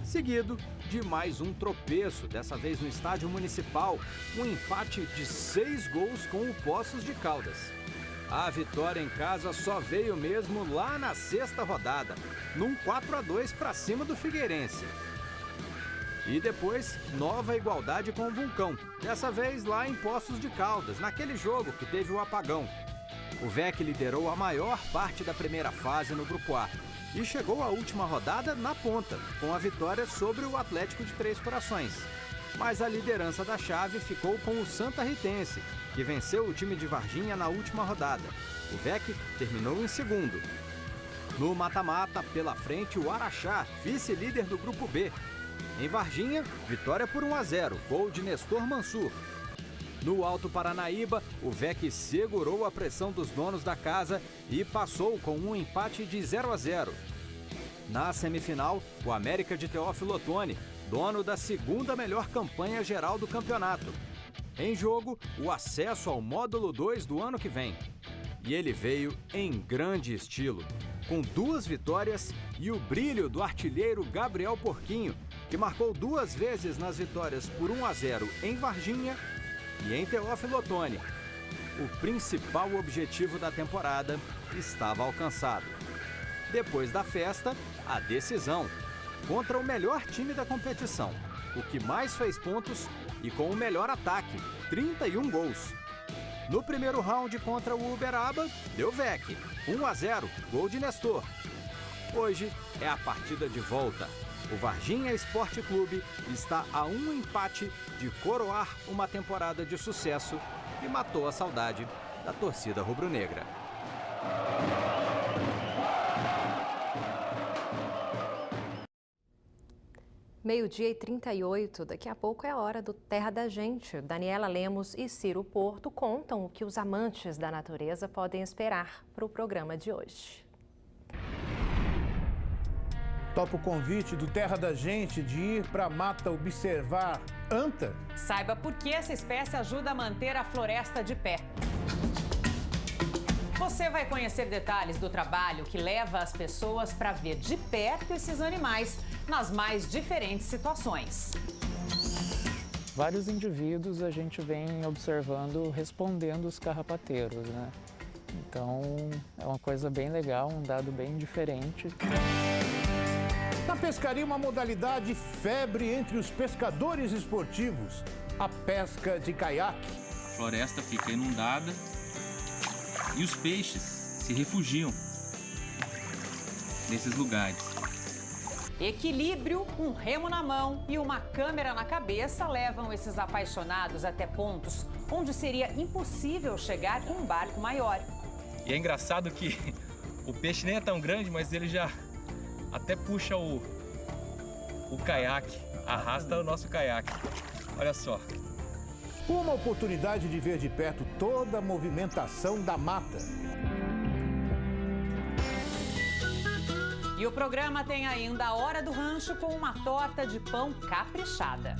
Seguido de mais um tropeço, dessa vez no Estádio Municipal, um empate de 6 gols com o Poços de Caldas. A vitória em casa só veio mesmo lá na sexta rodada, num 4-2 para cima do Figueirense. E depois, nova igualdade com o Vulcão, dessa vez lá em Poços de Caldas, naquele jogo que teve o apagão. O VEC liderou a maior parte da primeira fase no Grupo A e chegou à última rodada na ponta, com a vitória sobre o Atlético de Três Corações. Mas a liderança da chave ficou com o Santa Ritense, que venceu o time de Varginha na última rodada. O VEC terminou em segundo. No mata-mata, pela frente, o Araxá, vice-líder do Grupo B. Em Varginha, vitória por 1-0, gol de Nestor Mansur. No Alto Paranaíba, o VEC segurou a pressão dos donos da casa e passou com um empate de 0-0. Na semifinal, o América de Teófilo Otoni, dono da segunda melhor campanha geral do campeonato. Em jogo, o acesso ao módulo 2 do ano que vem. E ele veio em grande estilo, com 2 vitórias e o brilho do artilheiro Gabriel Porquinho, que marcou 2 vezes nas vitórias por 1-0 em Varginha e em Teófilo Otoni. O principal objetivo da temporada estava alcançado. Depois da festa, a decisão. Contra o melhor time da competição, o que mais fez pontos e com o melhor ataque, 31 gols. No primeiro round contra o Uberaba, deu VEC, 1-0, gol de Nestor. Hoje é a partida de volta. O Varginha Esporte Clube está a um empate de coroar uma temporada de sucesso e matou a saudade da torcida rubro-negra. Meio-dia e 38, daqui a pouco é a hora do Terra da Gente. Daniela Lemos e Ciro Porto contam o que os amantes da natureza podem esperar para o programa de hoje. Topa o convite do Terra da Gente de ir para a mata observar anta? Saiba por que essa espécie ajuda a manter a floresta de pé. Você vai conhecer detalhes do trabalho que leva as pessoas para ver de perto esses animais nas mais diferentes situações. Vários indivíduos a gente vem observando respondendo os carrapateiros, né? Então é uma coisa bem legal, um dado bem diferente. Na pescaria, uma modalidade febre entre os pescadores esportivos, a pesca de caiaque. A floresta fica inundada e os peixes se refugiam nesses lugares. Equilíbrio, um remo na mão e uma câmera na cabeça levam esses apaixonados até pontos onde seria impossível chegar com um barco maior. E é engraçado que O peixe nem é tão grande, mas ele já até puxa o caiaque, arrasta o nosso caiaque. Olha só. Uma oportunidade de ver de perto toda a movimentação da mata. E o programa tem ainda a Hora do Rancho com uma torta de pão caprichada.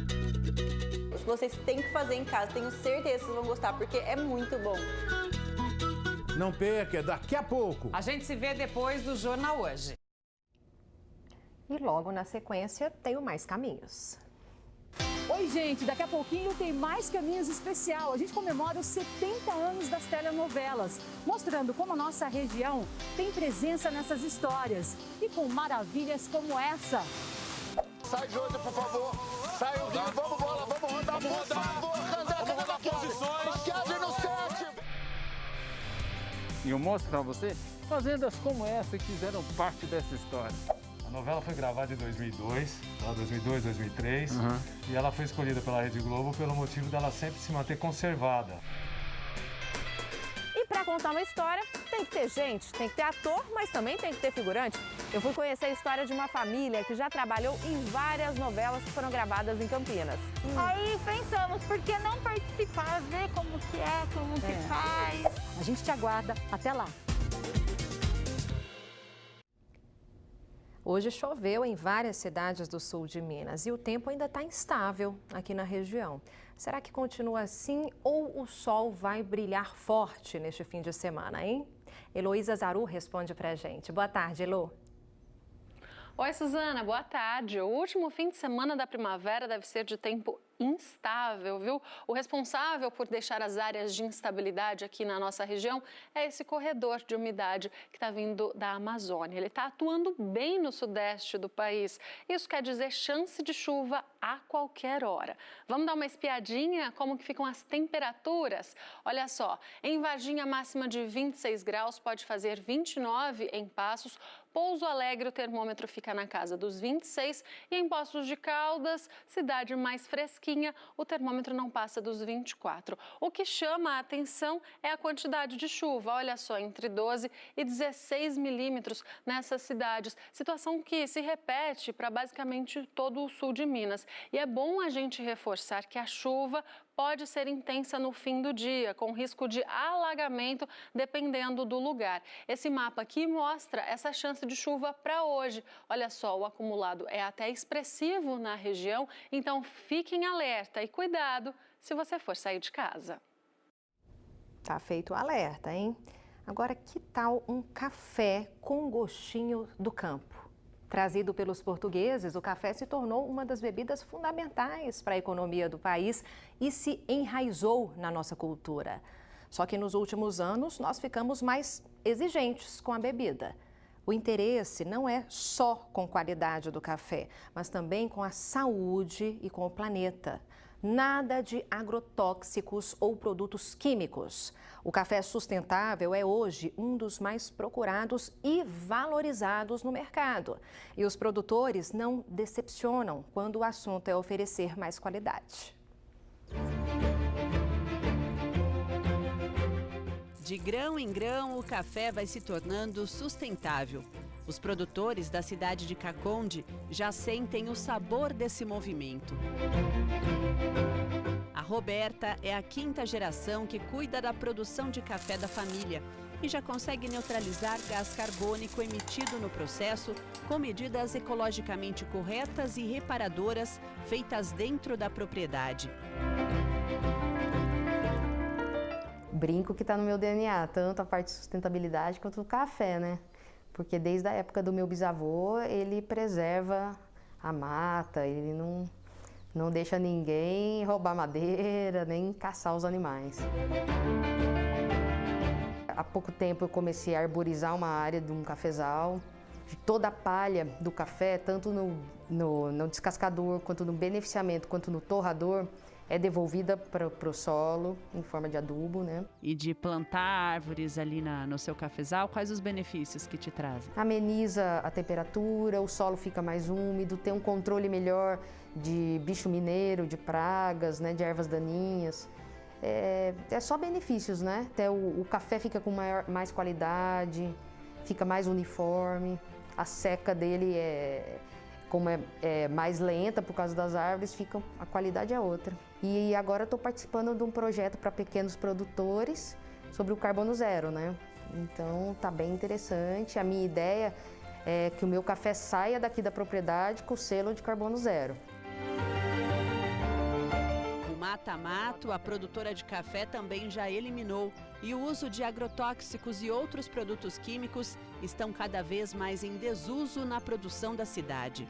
Vocês têm que fazer em casa, tenho certeza que vocês vão gostar, porque é muito bom. Não perca, daqui a pouco. A gente se vê depois do Jornal Hoje. E logo na sequência tem o Mais Caminhos. Oi, gente, daqui a pouquinho tem Mais Caminhos especial. A gente comemora os 70 anos das telenovelas, mostrando como a nossa região tem presença nessas histórias e com maravilhas como essa. Sai, Júlio, por favor. Sai o Rio, vamos bola, vamos rodar, por favor. Vamos rodar posições. Maquiagem no 7. E eu mostro pra você fazendas como essa que fizeram parte dessa história. A novela foi gravada em 2002, 2003, e ela foi escolhida pela Rede Globo pelo motivo dela sempre se manter conservada. E para contar uma história, tem que ter gente, tem que ter ator, mas também tem que ter figurante. Eu fui conhecer a história de uma família que já trabalhou em várias novelas que foram gravadas em Campinas. Aí pensamos, por que não participar, ver como que é, como que faz? A gente te aguarda. Até lá. Hoje choveu em várias cidades do sul de Minas e o tempo ainda está instável aqui na região. Será que continua assim ou o sol vai brilhar forte neste fim de semana, hein? Heloísa Zaru responde pra gente. Boa tarde, Elo. Oi, Suzana, boa tarde. O último fim de semana da primavera deve ser de tempo instável, viu? O responsável por deixar as áreas de instabilidade aqui na nossa região é esse corredor de umidade que está vindo da Amazônia. Ele está atuando bem no sudeste do país. Isso quer dizer chance de chuva a qualquer hora. Vamos dar uma espiadinha como que ficam as temperaturas? Olha só, em Varginha máxima de 26 graus, pode fazer 29 em Passos. Pouso Alegre, o termômetro fica na casa dos 26 e em Poços de Caldas, cidade mais fresquinha, o termômetro não passa dos 24. O que chama a atenção é a quantidade de chuva, olha só, entre 12 e 16 milímetros nessas cidades, situação que se repete para basicamente todo o sul de Minas. E é bom a gente reforçar que a chuva pode ser intensa no fim do dia, com risco de alagamento dependendo do lugar. Esse mapa aqui mostra essa chance de chuva para hoje. Olha só, o acumulado é até expressivo na região, então fiquem alerta e cuidado se você for sair de casa. Tá feito o alerta, hein? Agora, que tal um café com gostinho do campo? Trazido pelos portugueses, o café se tornou uma das bebidas fundamentais para a economia do país e se enraizou na nossa cultura. Só que nos últimos anos nós ficamos mais exigentes com a bebida. O interesse não é só com a qualidade do café, mas também com a saúde e com o planeta. Nada de agrotóxicos ou produtos químicos. O café sustentável é hoje um dos mais procurados e valorizados no mercado. E os produtores não decepcionam quando o assunto é oferecer mais qualidade. De grão em grão, o café vai se tornando sustentável. Os produtores da cidade de Caconde já sentem o sabor desse movimento. A Roberta é a 5ª geração que cuida da produção de café da família e já consegue neutralizar gás carbônico emitido no processo com medidas ecologicamente corretas e reparadoras feitas dentro da propriedade. Brinco que está no meu DNA, tanto a parte de sustentabilidade quanto o café, né? Porque desde a época do meu bisavô, ele preserva a mata, ele não deixa ninguém roubar madeira, nem caçar os animais. Há pouco tempo eu comecei a arborizar uma área de um cafezal. Toda a palha do café, tanto no descascador, quanto no beneficiamento, quanto no torrador, é devolvida para o solo em forma de adubo, né? E de plantar árvores ali no seu cafezal, quais os benefícios que te trazem? Ameniza a temperatura, o solo fica mais úmido, tem um controle melhor de bicho mineiro, de pragas, né, de ervas daninhas. É só benefícios, né? Até o café fica com mais qualidade, fica mais uniforme, a seca dele como é mais lenta por causa das árvores, a qualidade é outra. E agora estou participando de um projeto para pequenos produtores sobre o carbono zero, né? Então tá bem interessante. A minha ideia é que o meu café saia daqui da propriedade com o selo de carbono zero. O mata-mato, a produtora de café também já eliminou, e o uso de agrotóxicos e outros produtos químicos estão cada vez mais em desuso na produção da cidade.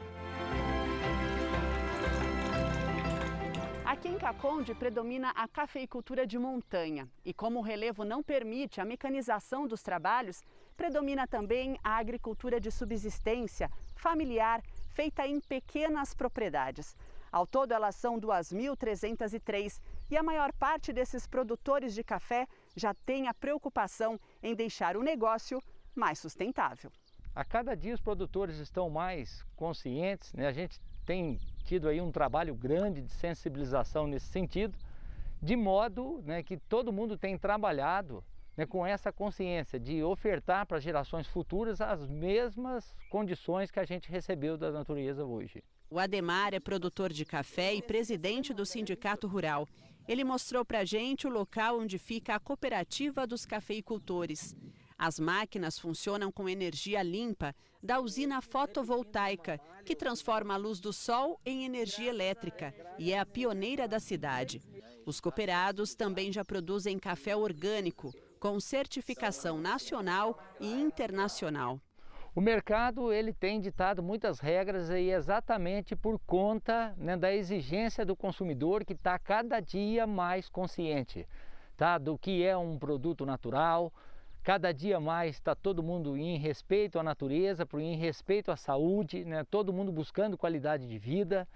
Aqui em Caconde predomina a cafeicultura de montanha e, como o relevo não permite a mecanização dos trabalhos, predomina também a agricultura de subsistência familiar feita em pequenas propriedades. Ao todo, elas são 2.303 e a maior parte desses produtores de café já tem a preocupação em deixar o negócio mais sustentável. A cada dia os produtores estão mais conscientes, né? A gente tem tido aí um trabalho grande de sensibilização nesse sentido, de modo, né, que todo mundo tem trabalhado, né, com essa consciência de ofertar para gerações futuras as mesmas condições que a gente recebeu da natureza hoje. O Ademar é produtor de café e presidente do Sindicato Rural. Ele mostrou para a gente o local onde fica a cooperativa dos cafeicultores. As máquinas funcionam com energia limpa da usina fotovoltaica, que transforma a luz do sol em energia elétrica e é a pioneira da cidade. Os cooperados também já produzem café orgânico, com certificação nacional e internacional. O mercado ele tem ditado muitas regras aí exatamente por conta, né, da exigência do consumidor, que está cada dia mais consciente, tá, do que é um produto natural. Cada dia mais está todo mundo em respeito à natureza, em respeito à saúde, né, todo mundo buscando qualidade de vida.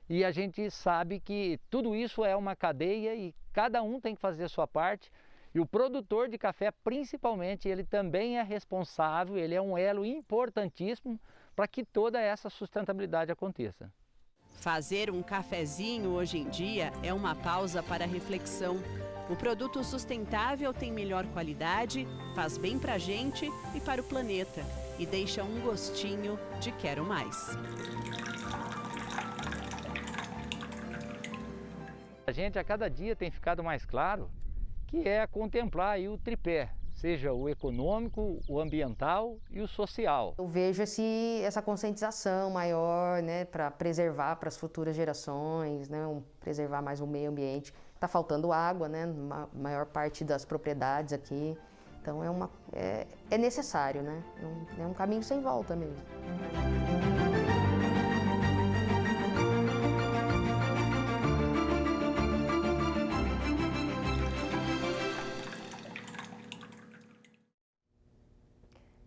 E a gente sabe que tudo isso é uma cadeia e cada um tem que fazer a sua parte. E o produtor de café, principalmente, ele também é responsável, ele é um elo importantíssimo para que toda essa sustentabilidade aconteça. Fazer um cafezinho hoje em dia é uma pausa para reflexão. O produto sustentável tem melhor qualidade, faz bem para a gente e para o planeta e deixa um gostinho de quero mais. A gente a cada dia tem ficado mais claro que é contemplar aí o tripé, seja o econômico, o ambiental e o social. Eu vejo essa conscientização maior, né, para preservar para as futuras gerações, né, preservar mais o meio ambiente. Está faltando água, né, na maior parte das propriedades aqui, então é necessário, né, é um caminho sem volta mesmo.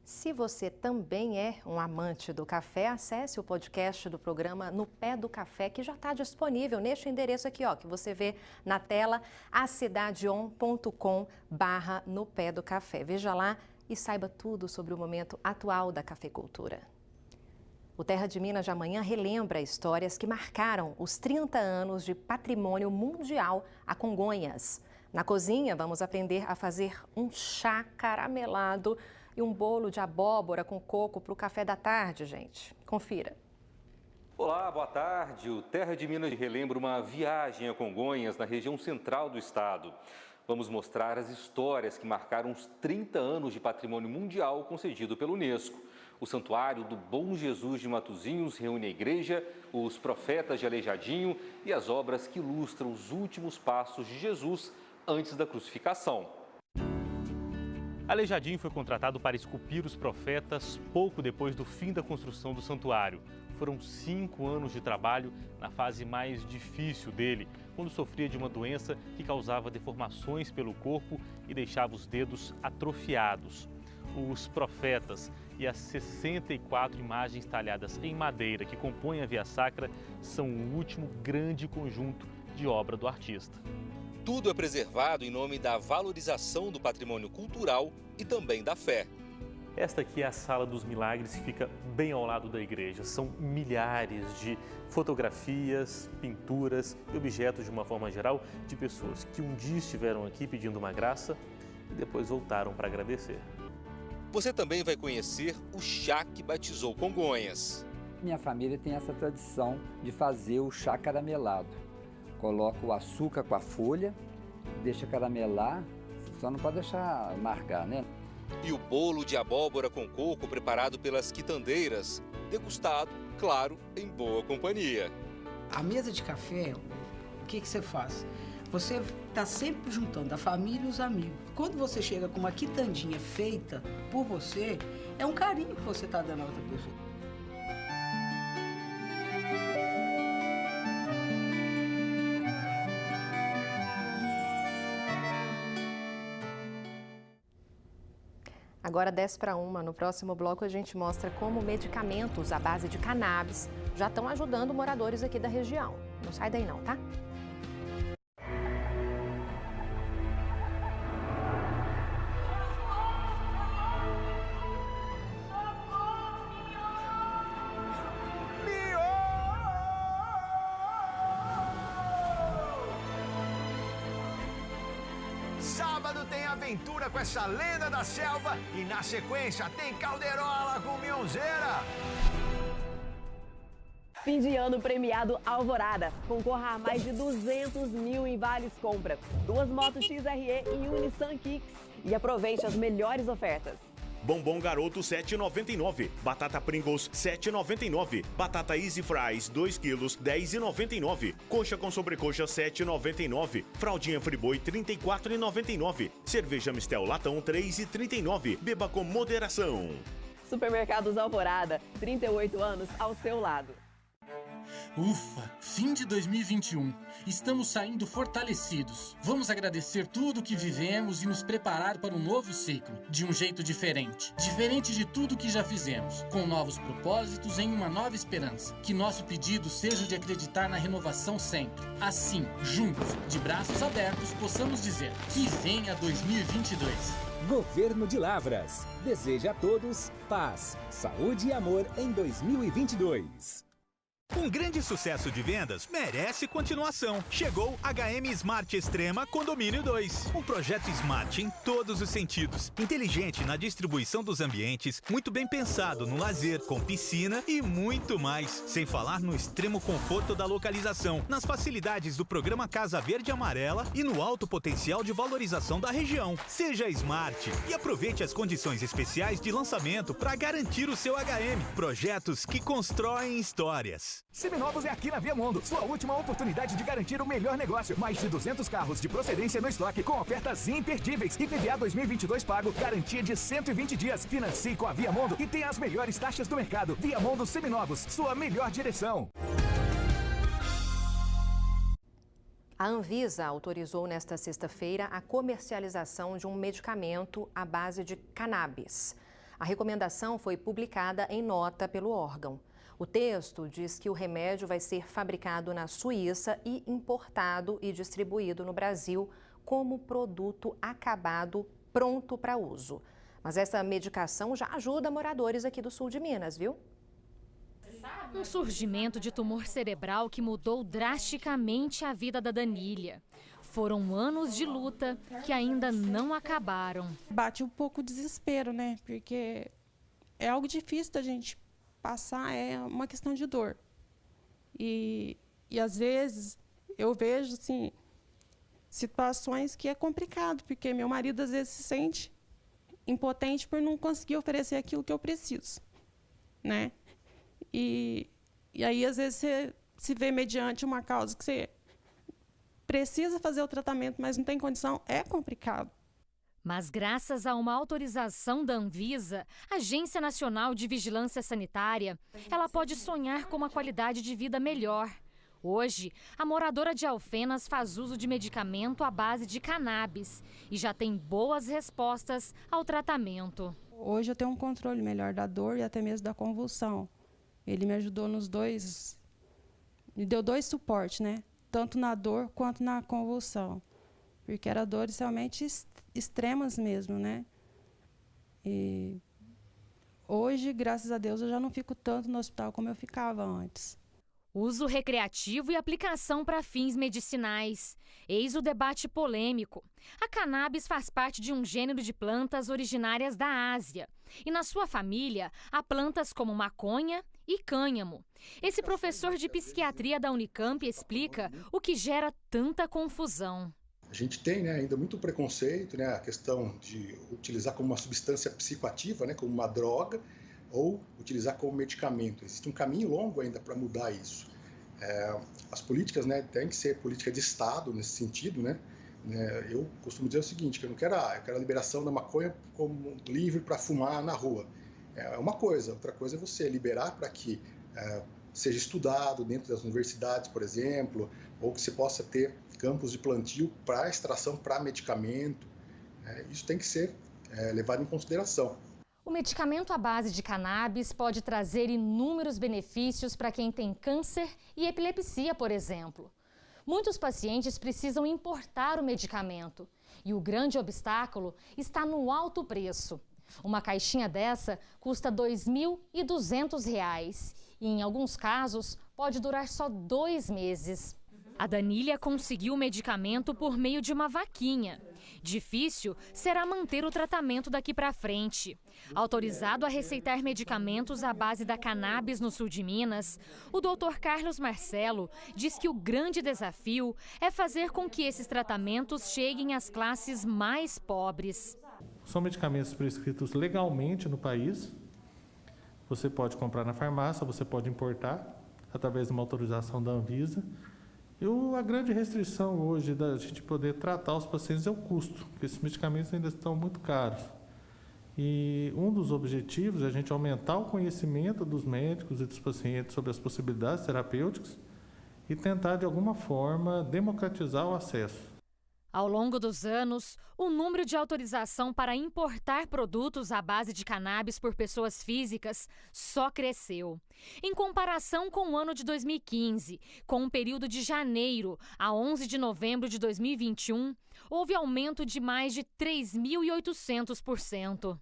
Se você também é um amante do café, acesse o podcast do programa No Pé do Café, que já está disponível neste endereço aqui, ó, que você vê na tela, acidadeon.com/No Pé do Café. Veja lá e saiba tudo sobre o momento atual da cafeicultura. O Terra de Minas de amanhã relembra histórias que marcaram os 30 anos de patrimônio mundial a Congonhas. Na cozinha, vamos aprender a fazer um chá caramelado e um bolo de abóbora com coco para o café da tarde, gente. Confira. Olá, boa tarde. O Terra de Minas relembra uma viagem a Congonhas, na região central do estado. Vamos mostrar as histórias que marcaram os 30 anos de patrimônio mundial concedido pela Unesco. O Santuário do Bom Jesus de Matozinhos reúne a igreja, os profetas de Aleijadinho e as obras que ilustram os últimos passos de Jesus antes da crucificação. Aleijadinho foi contratado para esculpir os profetas pouco depois do fim da construção do santuário. Foram 5 anos de trabalho na fase mais difícil dele, quando sofria de uma doença que causava deformações pelo corpo e deixava os dedos atrofiados. Os profetas e as 64 imagens talhadas em madeira que compõem a Via Sacra são o último grande conjunto de obra do artista. Tudo é preservado em nome da valorização do patrimônio cultural e também da fé. Esta aqui é a Sala dos Milagres, que fica bem ao lado da igreja. São milhares de fotografias, pinturas e objetos, de uma forma geral, de pessoas que um dia estiveram aqui pedindo uma graça e depois voltaram para agradecer. você também vai conhecer o chá que batizou Congonhas. Minha família tem essa tradição de fazer o chá caramelado. Coloca o açúcar com a folha, deixa caramelar, só não pode deixar amargar, né? E o bolo de abóbora com coco preparado pelas quitandeiras, degustado, claro, em boa companhia. A mesa de café, o que você faz? Você está sempre juntando a família e os amigos. Quando você chega com uma quitandinha feita por você, é um carinho que você está dando a outra pessoa. Agora 10:50, no próximo bloco a gente mostra como medicamentos à base de cannabis já estão ajudando moradores aqui da região. Não sai daí não, tá? Sábado tem aventura com essa lenda da selva e na sequência tem Calderola com Mionzeira. Fim de ano premiado Alvorada. Concorra a mais de 200 mil em vales compra. 2 motos XRE e um Nissan Kicks. E aproveite as melhores ofertas. Bombom Garoto 7,99. Batata Pringles 7,99. Batata Easy Fries 2 quilos 10,99. Coxa com sobrecoxa 7,99. Fraldinha Friboi 34,99. Cerveja Mistel Latão 3,39. Beba com moderação. Supermercados Alvorada, 38 anos ao seu lado. Ufa, fim de 2021. Estamos saindo fortalecidos. Vamos agradecer tudo o que vivemos e nos preparar para um novo ciclo, de um jeito diferente. Diferente de tudo que já fizemos, com novos propósitos em uma nova esperança. Que nosso pedido seja de acreditar na renovação sempre. Assim, juntos, de braços abertos, possamos dizer que venha 2022. Governo de Lavras. Deseja a todos paz, saúde e amor em 2022. Um grande sucesso de vendas merece continuação. Chegou HM Smart Extrema Condomínio 2. Um projeto smart em todos os sentidos. Inteligente na distribuição dos ambientes, muito bem pensado no lazer, com piscina e muito mais. Sem falar no extremo conforto da localização, nas facilidades do programa Casa Verde e Amarela e no alto potencial de valorização da região. Seja smart e aproveite as condições especiais de lançamento para garantir o seu HM. Projetos que constroem histórias. Seminovos é aqui na Viamundo, sua última oportunidade de garantir o melhor negócio. Mais de 200 carros de procedência no estoque, com ofertas imperdíveis. IPVA 2022 pago, garantia de 120 dias. Financie com a Viamundo e tenha as melhores taxas do mercado. Viamundo Seminovos, sua melhor direção. A Anvisa autorizou nesta sexta-feira a comercialização de um medicamento à base de cannabis. A recomendação foi publicada em nota pelo órgão. O texto diz que o remédio vai ser fabricado na Suíça e importado e distribuído no Brasil como produto acabado pronto para uso. Mas essa medicação já ajuda moradores aqui do sul de Minas, viu? Um surgimento de tumor cerebral que mudou drasticamente a vida da Danília. Foram anos de luta que ainda não acabaram. Bate um pouco o desespero, né? Porque é algo difícil da gente passar, é uma questão de dor. E às vezes eu vejo assim, situações que é complicado, porque meu marido às vezes se sente impotente por não conseguir oferecer aquilo que eu preciso, né? E aí às vezes você se vê mediante uma causa que você precisa fazer o tratamento, mas não tem condição, é complicado. Mas graças a uma autorização da Anvisa, Agência Nacional de Vigilância Sanitária, ela pode sonhar com uma qualidade de vida melhor. Hoje, a moradora de Alfenas faz uso de medicamento à base de cannabis e já tem boas respostas ao tratamento. Hoje eu tenho um controle melhor da dor e até mesmo da convulsão. Ele me ajudou nos dois, me deu 2 suportes, né? Tanto na dor quanto na convulsão. Porque eram dores realmente extremas mesmo, né? E hoje, graças a Deus, eu já não fico tanto no hospital como eu ficava antes. Uso recreativo e aplicação para fins medicinais. Eis o debate polêmico. A cannabis faz parte de um gênero de plantas originárias da Ásia. E na sua família, há plantas como maconha e cânhamo. Esse professor de psiquiatria da Unicamp explica o que gera tanta confusão. A gente tem, né, ainda muito preconceito, né, a questão de utilizar como uma substância psicoativa, né, como uma droga, ou utilizar como medicamento. Existe um caminho longo ainda para mudar isso. As políticas, né, têm que ser política de Estado nesse sentido, né? Eu costumo dizer o seguinte, que eu quero a liberação da maconha como livre para fumar na rua. É uma coisa. Outra coisa é você liberar para que seja estudado dentro das universidades, por exemplo, ou que se possa ter campos de plantio para extração para medicamento. Isso tem que ser levado em consideração. O medicamento à base de cannabis pode trazer inúmeros benefícios para quem tem câncer e epilepsia, por exemplo. Muitos pacientes precisam importar o medicamento e o grande obstáculo está no alto preço. Uma caixinha dessa custa R$ 2.200 e, em alguns casos, pode durar só 2 meses. A Danília conseguiu o medicamento por meio de uma vaquinha. Difícil será manter o tratamento daqui para frente. Autorizado a receitar medicamentos à base da cannabis no sul de Minas, o Dr. Carlos Marcelo diz que o grande desafio é fazer com que esses tratamentos cheguem às classes mais pobres. São medicamentos prescritos legalmente no país. Você pode comprar na farmácia, você pode importar através de uma autorização da Anvisa. A grande restrição hoje da gente poder tratar os pacientes é o custo, porque esses medicamentos ainda estão muito caros. E um dos objetivos é a gente aumentar o conhecimento dos médicos e dos pacientes sobre as possibilidades terapêuticas e tentar, de alguma forma, democratizar o acesso. Ao longo dos anos, o número de autorização para importar produtos à base de cannabis por pessoas físicas só cresceu. Em comparação com o ano de 2015, com o período de janeiro a 11 de novembro de 2021, houve aumento de mais de 3.800%.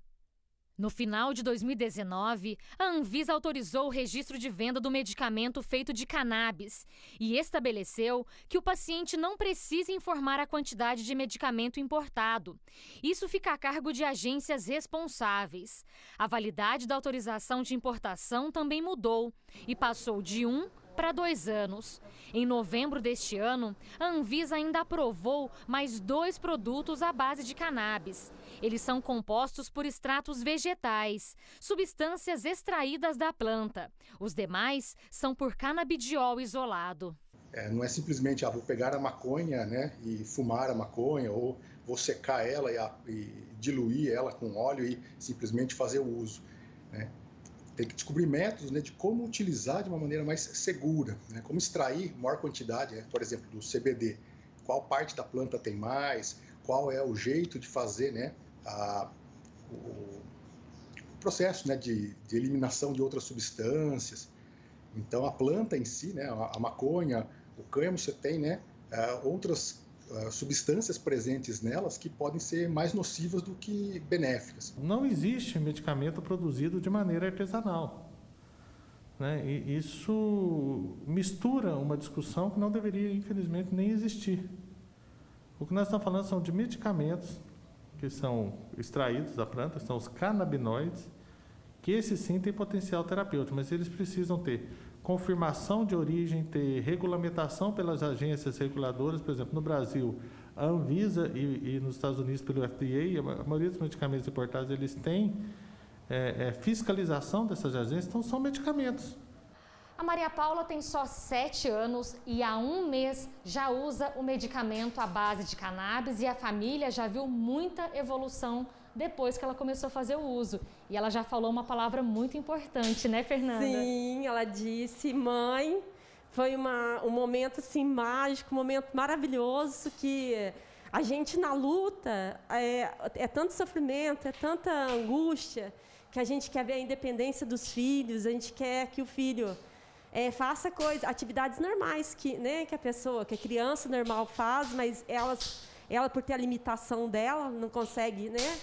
No final de 2019, a Anvisa autorizou o registro de venda do medicamento feito de cannabis e estabeleceu que o paciente não precisa informar a quantidade de medicamento importado. Isso fica a cargo de agências responsáveis. A validade da autorização de importação também mudou e passou de 1 para 2 anos. Em novembro deste ano, a Anvisa ainda aprovou mais 2 produtos à base de cannabis. Eles são compostos por extratos vegetais, substâncias extraídas da planta. Os demais são por canabidiol isolado. Não é simplesmente, vou pegar a maconha, né, e fumar a maconha, ou vou secar ela e diluir ela com óleo e simplesmente fazer o uso, né? Tem que descobrir métodos, né, de como utilizar de uma maneira mais segura, né, como extrair maior quantidade, né, por exemplo, do CBD. Qual parte da planta tem mais, qual é o jeito de fazer, né, o processo, né, de eliminação de outras substâncias. Então, a planta em si, né, a maconha, o cânhamo, você tem, né, outras substâncias presentes nelas que podem ser mais nocivas do que benéficas. Não existe medicamento produzido de maneira artesanal, né? E isso mistura uma discussão que não deveria, infelizmente, nem existir. O que nós estamos falando são de medicamentos que são extraídos da planta, são os canabinoides, que esses sim têm potencial terapêutico, mas eles precisam ter confirmação de origem, ter regulamentação pelas agências reguladoras. Por exemplo, no Brasil, a Anvisa e nos Estados Unidos pelo FDA, a maioria dos medicamentos importados, eles têm fiscalização dessas agências, então são medicamentos. A Maria Paula tem só 7 anos e há 1 mês já usa o medicamento à base de cannabis e a família já viu muita evolução depois que ela começou a fazer o uso. E ela já falou uma palavra muito importante, né, Fernanda? Sim, ela disse, mãe, foi um momento assim mágico, um momento maravilhoso, que a gente na luta é tanto sofrimento, é tanta angústia, que a gente quer ver a independência dos filhos, a gente quer que o filho faça atividades normais que a criança normal faz, mas ela por ter a limitação dela, não consegue, né?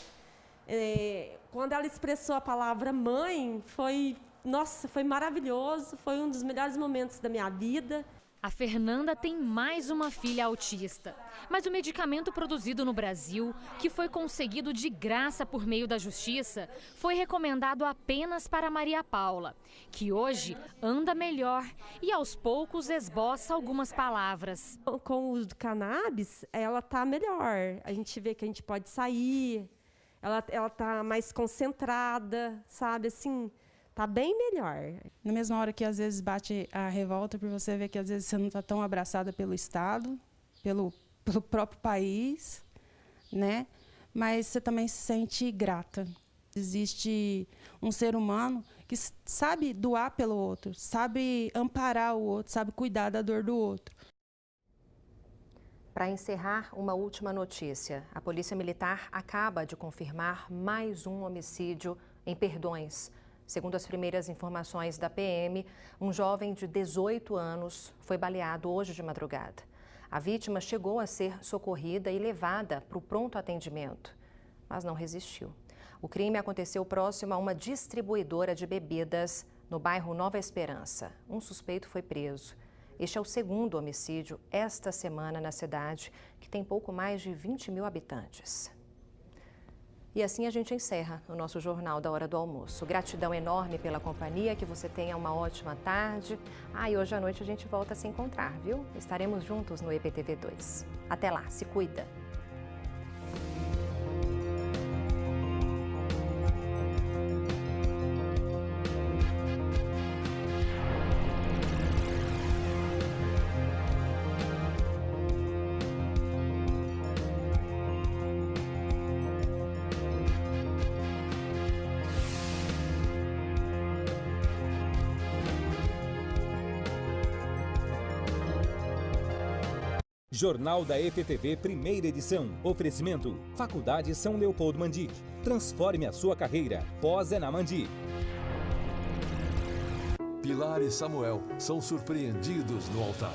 Quando ela expressou a palavra mãe, foi Nossa, foi maravilhoso, foi um dos melhores momentos da minha vida. A Fernanda tem mais uma filha autista, mas o medicamento produzido no Brasil, que foi conseguido de graça por meio da justiça, foi recomendado apenas para Maria Paula, que hoje anda melhor e aos poucos esboça algumas palavras. Com o uso do cannabis, ela está melhor. A gente vê que a gente pode sair, ela está mais concentrada, sabe, assim... Tá bem melhor. Na mesma hora que às vezes bate a revolta por você ver que às vezes você não está tão abraçada pelo Estado, pelo próprio país, né? Mas você também se sente grata. Existe um ser humano que sabe doar pelo outro, sabe amparar o outro, sabe cuidar da dor do outro. Para encerrar, uma última notícia. A Polícia Militar acaba de confirmar mais um homicídio em Perdões. Segundo as primeiras informações da PM, um jovem de 18 anos foi baleado hoje de madrugada. A vítima chegou a ser socorrida e levada para o pronto atendimento, mas não resistiu. O crime aconteceu próximo a uma distribuidora de bebidas no bairro Nova Esperança. Um suspeito foi preso. Este é o segundo homicídio esta semana na cidade, que tem pouco mais de 20 mil habitantes. E assim a gente encerra o nosso Jornal da Hora do Almoço. Gratidão enorme pela companhia, que você tenha uma ótima tarde. E hoje à noite a gente volta a se encontrar, viu? Estaremos juntos no EPTV 2. Até lá, se cuida! Jornal da EPTV, primeira edição. Oferecimento: Faculdade São Leopoldo Mandic. Transforme a sua carreira. Pós-Enamandi. Pilar e Samuel são surpreendidos no altar.